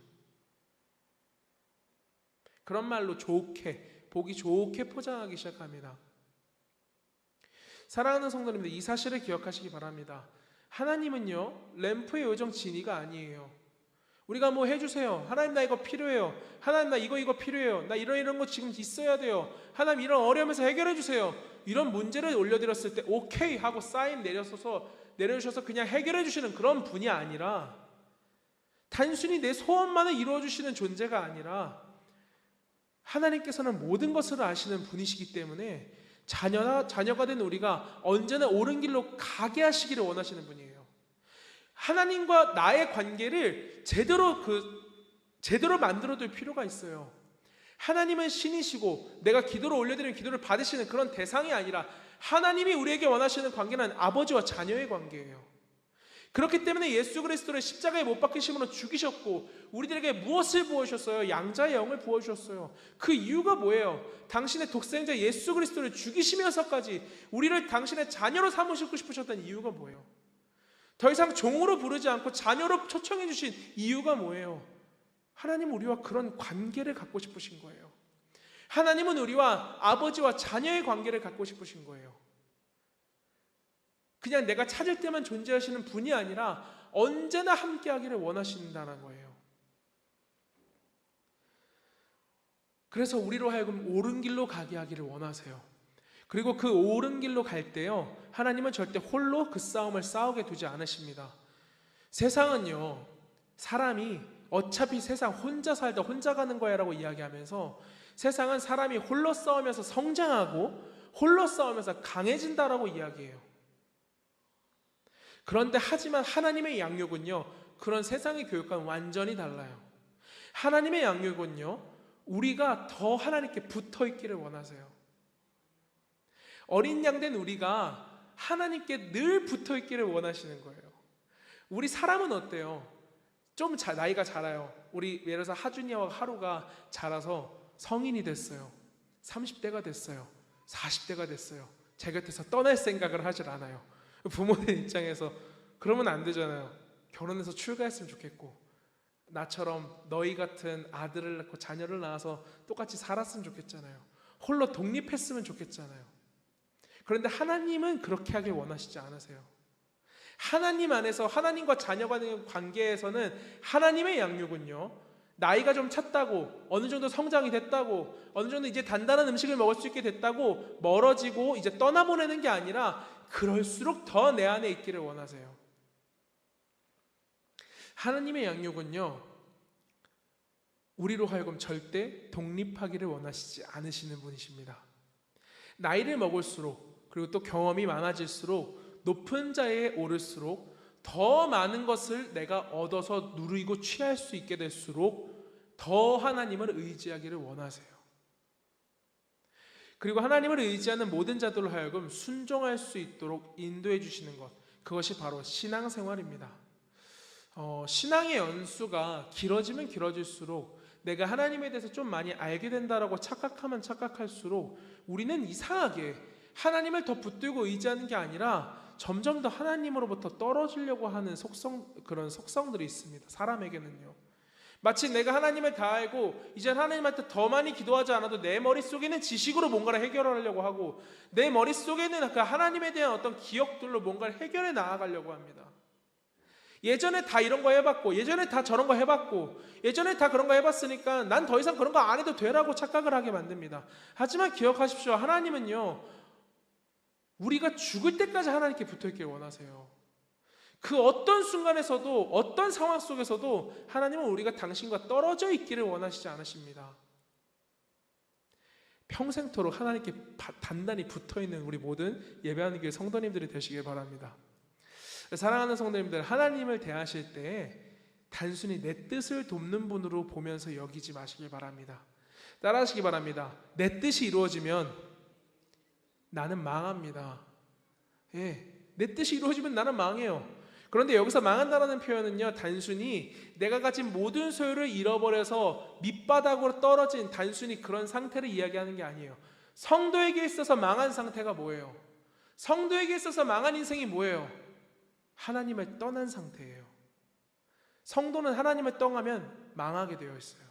그런 말로 좋게, 보기 좋게 포장하기 시작합니다. 사랑하는 성도님들, 이 사실을 기억하시기 바랍니다. 하나님은요, 램프의 요정 지니가 아니에요. 우리가 뭐 해주세요. 하나님 나 이거 필요해요. 하나님 나 이거 필요해요. 나 이런 거 지금 있어야 돼요. 하나님 이런 어려움에서 해결해 주세요. 이런 문제를 올려드렸을 때 오케이 하고 사인 내려주셔서 그냥 해결해 주시는 그런 분이 아니라, 단순히 내 소원만을 이루어 주시는 존재가 아니라 하나님께서는 모든 것을 아시는 분이시기 때문에 자녀가 된 우리가 언제나 옳은 길로 가게 하시기를 원하시는 분이에요. 하나님과 나의 관계를 제대로 만들어둘 필요가 있어요. 하나님은 신이시고 내가 기도를 올려드리면 기도를 받으시는 그런 대상이 아니라, 하나님이 우리에게 원하시는 관계는 아버지와 자녀의 관계예요. 그렇기 때문에 예수 그리스도를 십자가에 못 박히심으로 죽이셨고 우리들에게 무엇을 부어주셨어요? 양자의 영을 부어주셨어요. 그 이유가 뭐예요? 당신의 독생자 예수 그리스도를 죽이시면서까지 우리를 당신의 자녀로 삼으시고 싶으셨던 이유가 뭐예요? 더 이상 종으로 부르지 않고 자녀로 초청해 주신 이유가 뭐예요? 하나님은 우리와 그런 관계를 갖고 싶으신 거예요. 하나님은 우리와 아버지와 자녀의 관계를 갖고 싶으신 거예요. 그냥 내가 찾을 때만 존재하시는 분이 아니라 언제나 함께하기를 원하신다는 거예요. 그래서 우리로 하여금 옳은 길로 가게 하기를 원하세요. 그리고 그 옳은 길로 갈 때요, 하나님은 절대 홀로 그 싸움을 싸우게 두지 않으십니다. 세상은요, 사람이 어차피 세상 혼자 살다 혼자 가는 거야 라고 이야기하면서, 세상은 사람이 홀로 싸우면서 성장하고 홀로 싸우면서 강해진다라고 이야기해요. 그런데 하지만 하나님의 양육은요, 그런 세상의 교육과는 완전히 달라요. 하나님의 양육은요, 우리가 더 하나님께 붙어 있기를 원하세요. 어린 양 된 우리가 하나님께 늘 붙어 있기를 원하시는 거예요. 우리 사람은 어때요? 좀 나이가 자라요. 우리 예를 들어서 하준이와 하루가 자라서 성인이 됐어요. 30대가 됐어요. 40대가 됐어요. 제 곁에서 떠날 생각을 하질 않아요. 부모님 입장에서 그러면 안 되잖아요. 결혼해서 출가했으면 좋겠고, 나처럼 너희 같은 아들을 낳고 자녀를 낳아서 똑같이 살았으면 좋겠잖아요. 홀로 독립했으면 좋겠잖아요. 그런데 하나님은 그렇게 하길 원하시지 않으세요. 하나님 안에서 하나님과 자녀 간의 관계에서는 하나님의 양육은요, 나이가 좀 찼다고, 어느 정도 성장이 됐다고, 어느 정도 이제 단단한 음식을 먹을 수 있게 됐다고 멀어지고 이제 떠나보내는 게 아니라, 그럴수록 더 내 안에 있기를 원하세요. 하나님의 양육은요, 우리로 하여금 절대 독립하기를 원하시지 않으시는 분이십니다. 나이를 먹을수록, 그리고 또 경험이 많아질수록, 높은 자리에 오를수록 더 많은 것을 내가 얻어서 누리고 취할 수 있게 될수록 더 하나님을 의지하기를 원하세요. 그리고 하나님을 의지하는 모든 자들로 하여금 순종할 수 있도록 인도해 주시는 것, 그것이 바로 신앙생활입니다. 신앙의 연수가 길어지면 길어질수록 내가 하나님에 대해서 좀 많이 알게 된다라고 착각하면 착각할수록 우리는 이상하게 하나님을 더 붙들고 의지하는 게 아니라 점점 더 하나님으로부터 떨어지려고 하는 그런 속성들이 있습니다. 사람에게는요. 마치 내가 하나님을 다 알고 이제 하나님한테 더 많이 기도하지 않아도 내 머릿속에는 지식으로 뭔가를 해결하려고 하고, 내 머릿속에는 그 하나님에 대한 어떤 기억들로 뭔가를 해결해 나아가려고 합니다. 예전에 다 이런 거 해봤고, 예전에 다 저런 거 해봤고, 예전에 다 그런 거 해봤으니까 난 더 이상 그런 거 안 해도 되라고 착각을 하게 만듭니다. 하지만 기억하십시오. 하나님은요, 우리가 죽을 때까지 하나님께 붙어있길 원하세요. 그 어떤 순간에서도, 어떤 상황 속에서도 하나님은 우리가 당신과 떨어져 있기를 원하시지 않으십니다. 평생토록 하나님께 단단히 붙어있는 우리 모든 예배하는 교회 성도님들이 되시길 바랍니다. 사랑하는 성도님들, 하나님을 대하실 때 단순히 내 뜻을 돕는 분으로 보면서 여기지 마시길 바랍니다. 따라하시기 바랍니다. 내 뜻이 이루어지면 나는 망합니다. 내 뜻이 이루어지면 나는 망해요. 그런데 여기서 망한다라는 표현은요, 단순히 내가 가진 모든 소유를 잃어버려서 밑바닥으로 떨어진 단순히 그런 상태를 이야기하는 게 아니에요. 성도에게 있어서 망한 상태가 뭐예요? 성도에게 있어서 망한 인생이 뭐예요? 하나님을 떠난 상태예요. 성도는 하나님을 떠나면 망하게 되어 있어요.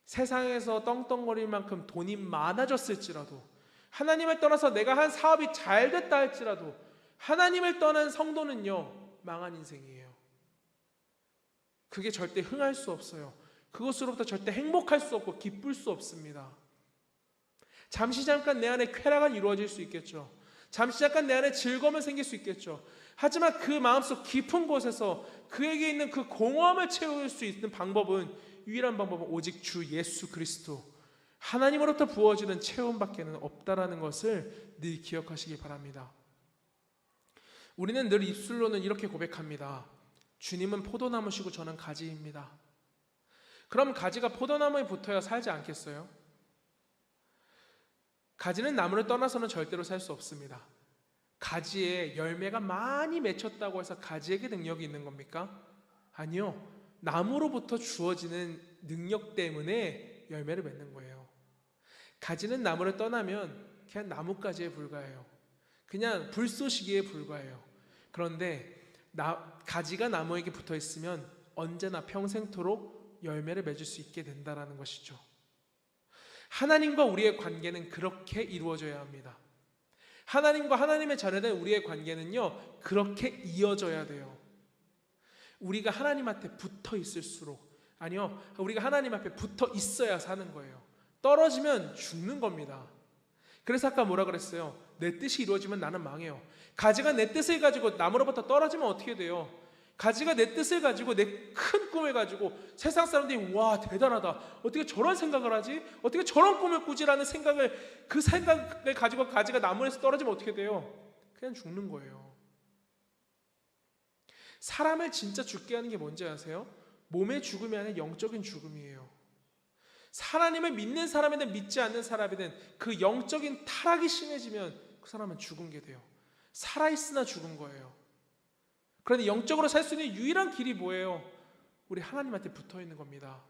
세상에서 떵떵거릴 만큼 돈이 많아졌을지라도, 하나님을 떠나서 내가 한 사업이 잘 됐다 할지라도, 하나님을 떠난 성도는요, 망한 인생이에요. 그게 절대 흥할 수 없어요. 그것으로부터 절대 행복할 수 없고 기쁠 수 없습니다. 잠시 잠깐 내 안에 쾌락은 이루어질 수 있겠죠. 잠시 잠깐 내 안에 즐거움은 생길 수 있겠죠. 하지만 그 마음속 깊은 곳에서 그에게 있는 그 공허함을 채울 수 있는 유일한 방법은 오직 주 예수 그리스도, 하나님으로부터 부어지는 체험밖에는 없다라는 것을 늘 기억하시기 바랍니다. 우리는 늘 입술로는 이렇게 고백합니다. 주님은 포도나무시고 저는 가지입니다. 그럼 가지가 포도나무에 붙어야 살지 않겠어요? 가지는 나무를 떠나서는 절대로 살 수 없습니다. 가지에 열매가 많이 맺혔다고 해서 가지에게 능력이 있는 겁니까? 아니요. 나무로부터 주어지는 능력 때문에 열매를 맺는 거예요. 가지는 나무를 떠나면 그냥 나뭇가지에 불과해요. 그냥 불쏘시개에 불과해요. 그런데 가지가 나무에게 붙어 있으면 언제나 평생토록 열매를 맺을 수 있게 된다는 것이죠. 하나님과 우리의 관계는 그렇게 이루어져야 합니다. 하나님과 하나님의 자녀된 우리의 관계는요, 그렇게 이어져야 돼요. 우리가 하나님 앞에 붙어 있을수록, 아니요, 우리가 하나님 앞에 붙어 있어야 사는 거예요. 떨어지면 죽는 겁니다. 그래서 아까 뭐라 그랬어요? 내 뜻이 이루어지면 나는 망해요. 가지가 내 뜻을 가지고 나무로부터 떨어지면 어떻게 돼요? 가지가 내 뜻을 가지고, 내 큰 꿈을 가지고 세상 사람들이 와 대단하다, 어떻게 저런 생각을 하지? 어떻게 저런 꿈을 꾸지라는 그 생각을 가지고 가지가 나무에서 떨어지면 어떻게 돼요? 그냥 죽는 거예요. 사람을 진짜 죽게 하는 게 뭔지 아세요? 몸의 죽음이 아니라 영적인 죽음이에요. 하나님을 믿는 사람이든 믿지 않는 사람이든 그 영적인 타락이 심해지면 그 사람은 죽은 게 돼요. 살아있으나 죽은 거예요. 그런데 영적으로 살 수 있는 유일한 길이 뭐예요? 우리 하나님한테 붙어 있는 겁니다.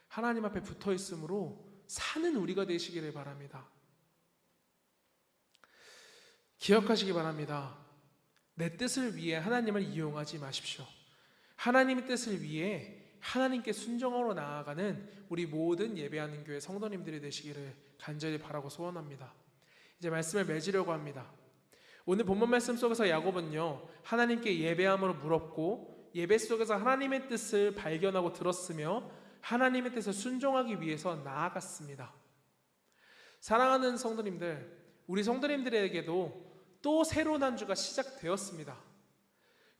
하나님 앞에 붙어 있으므로 사는 우리가 되시기를 바랍니다. 기억하시기 바랍니다. 내 뜻을 위해 하나님을 이용하지 마십시오. 하나님의 뜻을 위해 하나님께 순종하러 나아가는 우리 모든 예배하는 교회 성도님들이 되시기를 간절히 바라고 소원합니다. 이제 말씀을 맺으려고 합니다. 오늘 본문 말씀 속에서 야곱은요, 하나님께 예배함으로 물었고 예배 속에서 하나님의 뜻을 발견하고 들었으며 하나님의 뜻을 순종하기 위해서 나아갔습니다. 사랑하는 성도님들, 우리 성도님들에게도 또 새로운 한 주가 시작되었습니다.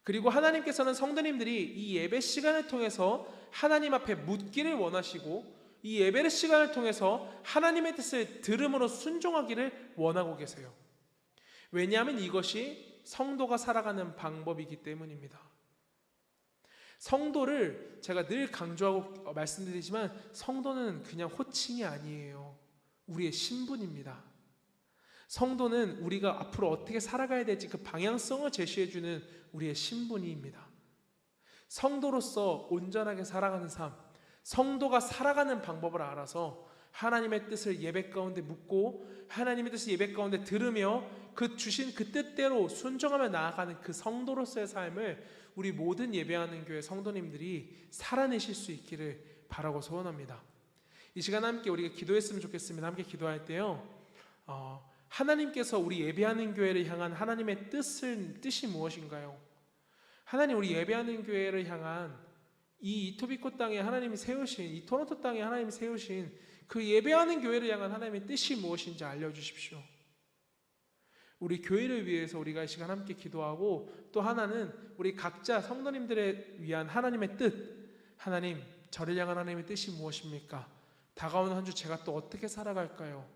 그리고 하나님께서는 성도님들이 이 예배 시간을 통해서 하나님 앞에 묻기를 원하시고, 이 예배 시간을 통해서 하나님의 뜻을 들음으로 순종하기를 원하고 계세요. 왜냐하면 이것이 성도가 살아가는 방법이기 때문입니다. 성도를 제가 늘 강조하고 말씀드리지만, 성도는 그냥 호칭이 아니에요. 우리의 신분입니다. 성도는 우리가 앞으로 어떻게 살아가야 될지 그 방향성을 제시해주는 우리의 신분입니다. 성도로서 온전하게 살아가는 삶, 성도가 살아가는 방법을 알아서 하나님의 뜻을 예배 가운데 묻고 하나님의 뜻을 예배 가운데 들으며 그 주신 그 뜻대로 순종하며 나아가는 그 성도로서의 삶을 우리 모든 예배하는 교회 성도님들이 살아내실 수 있기를 바라고 소원합니다. 이 시간 함께 우리가 기도했으면 좋겠습니다. 함께 기도할 때요, 하나님께서 우리 예배하는 교회를 향한 하나님의 뜻이 무엇인가요? 하나님, 우리 예배하는 교회를 향한 이 이토비코 땅에 하나님이 세우신, 이 토론토 땅에 하나님이 세우신 그 예배하는 교회를 향한 하나님의 뜻이 무엇인지 알려주십시오. 우리 교회를 위해서 우리가 이 시간 함께 기도하고, 또 하나는 우리 각자 성도님들에 위한 하나님의 뜻, 하나님, 저를 향한 하나님의 뜻이 무엇입니까? 다가오는 한 주 제가 또 어떻게 살아갈까요?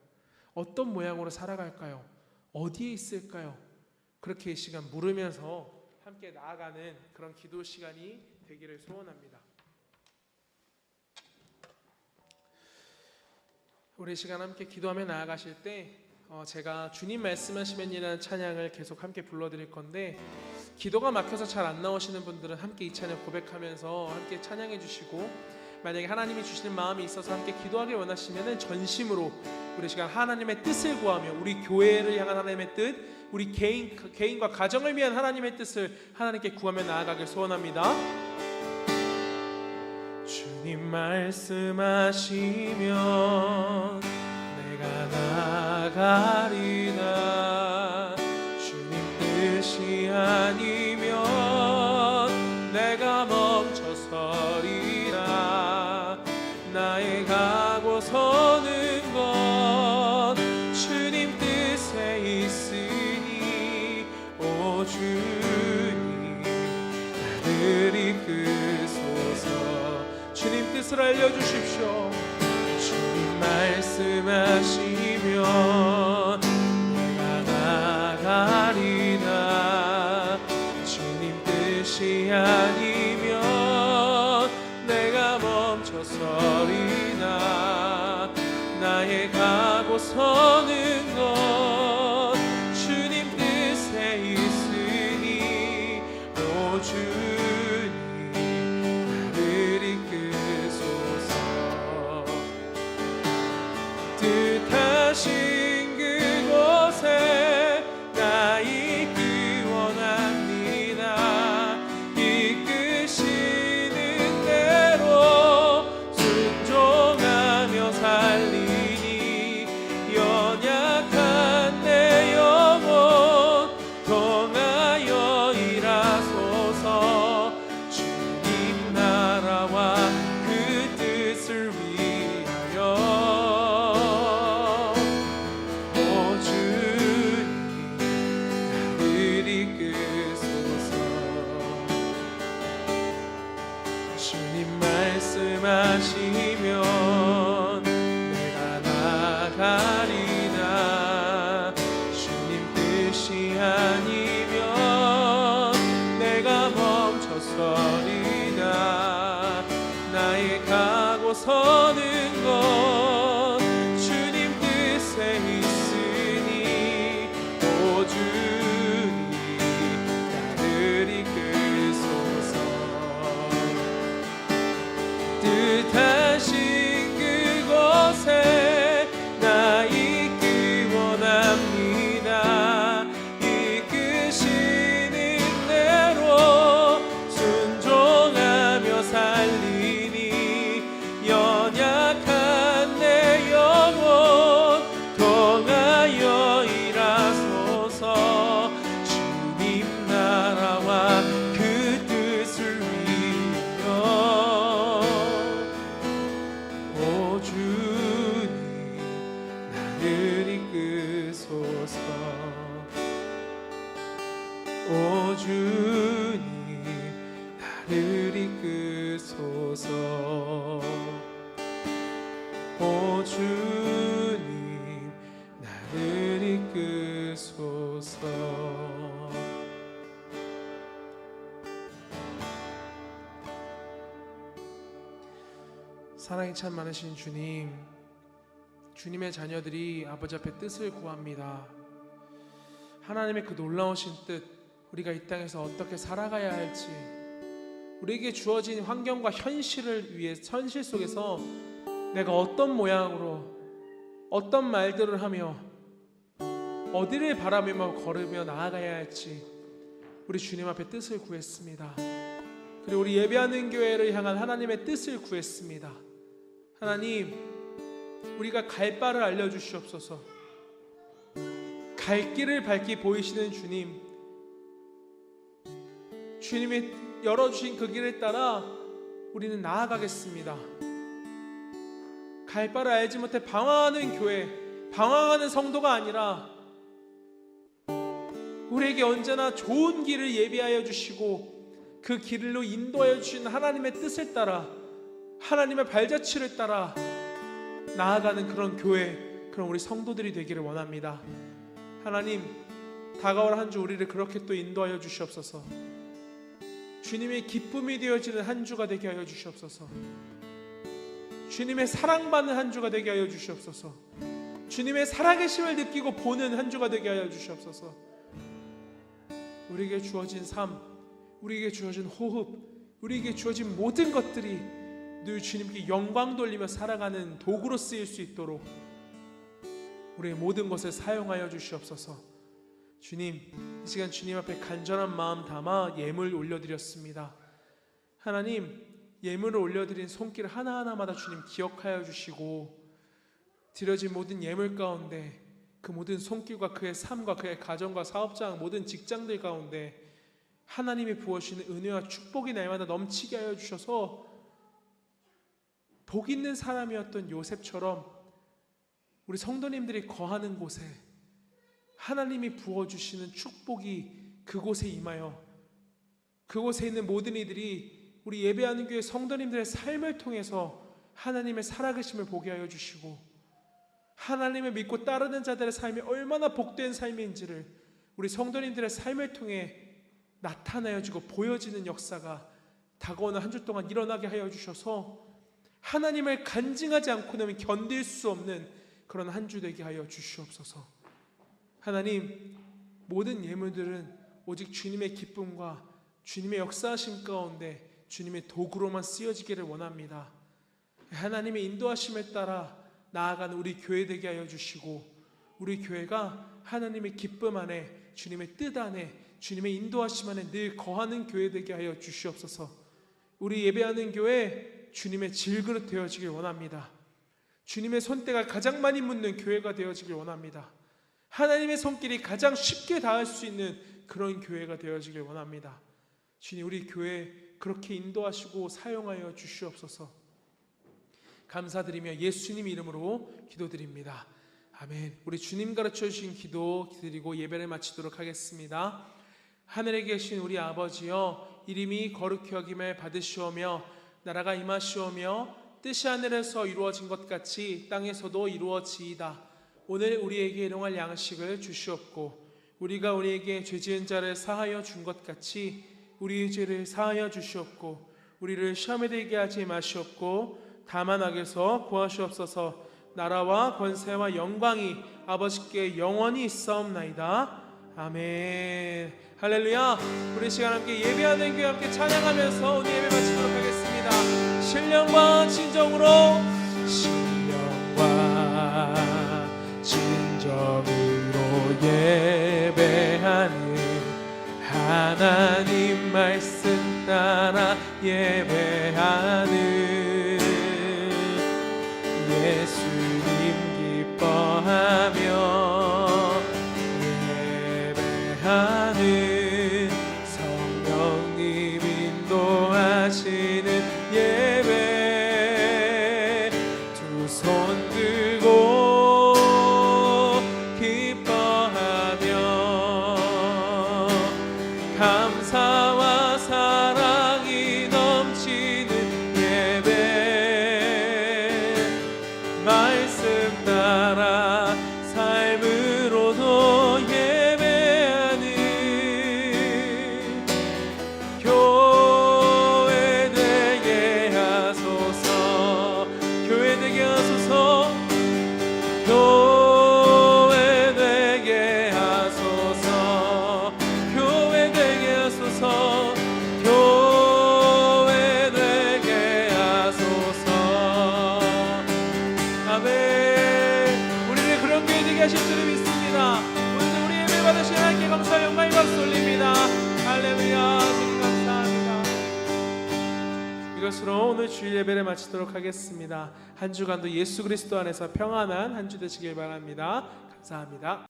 어떤 모양으로 살아갈까요? 어디에 있을까요? 그렇게 이 시간 물으면서 함께 나아가는 그런 기도 시간이 되기를 소원합니다. 우리 시간 함께 기도하며 나아가실 때 제가 주님 말씀하시면이라는 찬양을 계속 함께 불러드릴 건데, 기도가 막혀서 잘 안 나오시는 분들은 함께 이 찬양 고백하면서 함께 찬양해 주시고, 만약에 하나님이 주시는 마음이 있어서 함께 기도하길 원하시면 전심으로 우리 시간 하나님의 뜻을 구하며, 우리 교회를 향한 하나님의 뜻, 우리 개인과 가정을 위한 하나님의 뜻을 하나님께 구하며 나아가길 소원합니다. 주님 말씀하시면 내가 나가리라. 주님 뜻이 아니면 내가 멈춰서리라. 나의 가고 서는 것 주님 뜻에 있으니 오 주님 나를 이끄소서. 주님 뜻을 알려주십시오. 주님 말씀하시면 내가 나가리라. 주님 뜻이 아니면 내가 멈춰서리라. 나의 가고 서는 것 주님 뜻에 있으니 오 주님 나를 이끄소서. 뜻하신 그곳에 나 있기 원합니다. 이끄시는 대로 순종하며 살리니 연약한 내 영혼 통하여 일하소서. 주님 나라와 그 뜻을 위하여 오 주님 나를 이끄소서. 주님 말씀하시면 내가 나가리라. 주님 뜻이 아니면 내가 멈춰서리라. 나의 가고 서는 것 주님 뜻에 있으니 오 주님 나를 이끄소서. 뜻하신 그곳에 나 있기 원합니다. 이끄시는 대로 순종하며 살리니 연약한 내 영혼 통하여 일하소서. 주님 나라와 그 뜻을 위하여 오 주님 나를 이끄소서. 오 주님 나를 이끄소서. 오 주님 나를 이끄소서. 사랑이 참 많으신 주님, 주님의 자녀들이 아버지 앞에 뜻을 구합니다. 하나님의 그 놀라우신 뜻, 우리가 이 땅에서 어떻게 살아가야 할지, 우리에게 주어진 환경과 현실을 위해 현실 속에서 내가 어떤 모양으로 어떤 말들을 하며 어디를 바라보며 걸으며 나아가야 할지 우리 주님 앞에 뜻을 구했습니다. 그리고 우리 예배하는 교회를 향한 하나님의 뜻을 구했습니다. 하나님, 우리가 갈 바를 알려주시옵소서. 갈 길을 밝히 보이시는 주님, 주님이 열어주신 그 길을 따라 우리는 나아가겠습니다. 갈 바를 알지 못해 방황하는 교회, 방황하는 성도가 아니라 우리에게 언제나 좋은 길을 예비하여 주시고 그 길로 인도하여 주신 하나님의 뜻을 따라, 하나님의 발자취를 따라 나아가는 그런 교회, 그런 우리 성도들이 되기를 원합니다. 하나님, 다가올 한 주 우리를 그렇게 또 인도하여 주시옵소서. 주님의 기쁨이 되어지는 한 주가 되게 하여 주시옵소서. 주님의 사랑받는 한 주가 되게 하여 주시옵소서. 주님의 살아계심을 느끼고 보는 한 주가 되게 하여 주시옵소서. 우리에게 주어진 삶, 우리에게 주어진 호흡, 우리에게 주어진 모든 것들이 늘 주님께 영광 돌리며 살아가는 도구로 쓰일 수 있도록 우리의 모든 것을 사용하여 주시옵소서. 주님, 이 시간 주님 앞에 간절한 마음 담아 예물 올려드렸습니다. 하나님, 예물을 올려드린 손길 하나하나마다 주님 기억하여 주시고, 드려진 모든 예물 가운데 그 모든 손길과 그의 삶과 그의 가정과 사업장 모든 직장들 가운데 하나님이 부어주시는 은혜와 축복이 날마다 넘치게 하여 주셔서 복 있는 사람이었던 요셉처럼 우리 성도님들이 거하는 곳에 하나님이 부어주시는 축복이 그곳에 임하여 그곳에 있는 모든 이들이 우리 예배하는 교회 성도님들의 삶을 통해서 하나님의 살아계심을 보게 하여 주시고, 하나님을 믿고 따르는 자들의 삶이 얼마나 복된 삶인지를 우리 성도님들의 삶을 통해 나타나여지고 보여지는 역사가 다가오는 한 주 동안 일어나게 하여 주셔서 하나님을 간증하지 않고는 견딜 수 없는 그런 한 주 되게 하여 주시옵소서. 하나님, 모든 예물들은 오직 주님의 기쁨과 주님의 역사하심 가운데 주님의 도구로만 쓰여지기를 원합니다. 하나님의 인도하심에 따라 나아가는 우리 교회 되게 하여 주시고, 우리 교회가 하나님의 기쁨 안에, 주님의 뜻 안에, 주님의 인도하심 안에 늘 거하는 교회 되게 하여 주시옵소서. 우리 예배하는 교회 주님의 질그릇 되어지길 원합니다. 주님의 손때가 가장 많이 묻는 교회가 되어지길 원합니다. 하나님의 손길이 가장 쉽게 닿을 수 있는 그런 교회가 되어지길 원합니다. 주님, 우리 교회 그렇게 인도하시고 사용하여 주시옵소서. 감사드리며 예수님 이름으로 기도드립니다. 아멘. 우리 주님 가르쳐 주신 기도 드리고 예배를 마치도록 하겠습니다. 하늘에 계신 우리 아버지여, 이름이 거룩히 여김을 받으시오며 나라가 임하시오며 뜻이 하늘에서 이루어진 것 같이 땅에서도 이루어지이다. 오늘 우리에게 일용할 양식을 주시옵고, 우리가 우리에게 죄 지은 자를 사하여 준 것 같이 우리의 죄를 사하여 주시옵고, 우리를 시험에 들게 하지 마시옵고 다만 악에서 구하시옵소서. 나라와 권세와 영광이 아버지께 영원히 있사옵나이다. 아멘. 할렐루야. 우리 시간 함께 예배하는 교회 함께 찬양하면서 오늘 예배 마치도록 하겠습니다. 신령과 진정으로, 신령과 진정으로 예배하는 하나님 말씀 따라 예배하는 예수님 기뻐하며 예배하는 성령님 인도하시는 예배, 두 손 들고 기뻐하며 감사와 사랑이 넘치는 예배, 말씀 따라 삶으로도 예배하는 교회 되게 하소서. 교회 되게 하소서. 교회 되게 하소서. 교회 되게 하소서. 교회 되게 하소서. 아멘. 우리를 그런 교회 되게 하실 줄을 믿습니다. 오늘 우리 예배 받으신 하나님께 감사 영광의 박수 올립니다. 할렐루야. 주님 감사합니다. 이것으로 오늘 주일 예배를 마치도록 하겠습니다. 한 주간도 예수 그리스도 안에서 평안한 한 주 되시길 바랍니다. 감사합니다.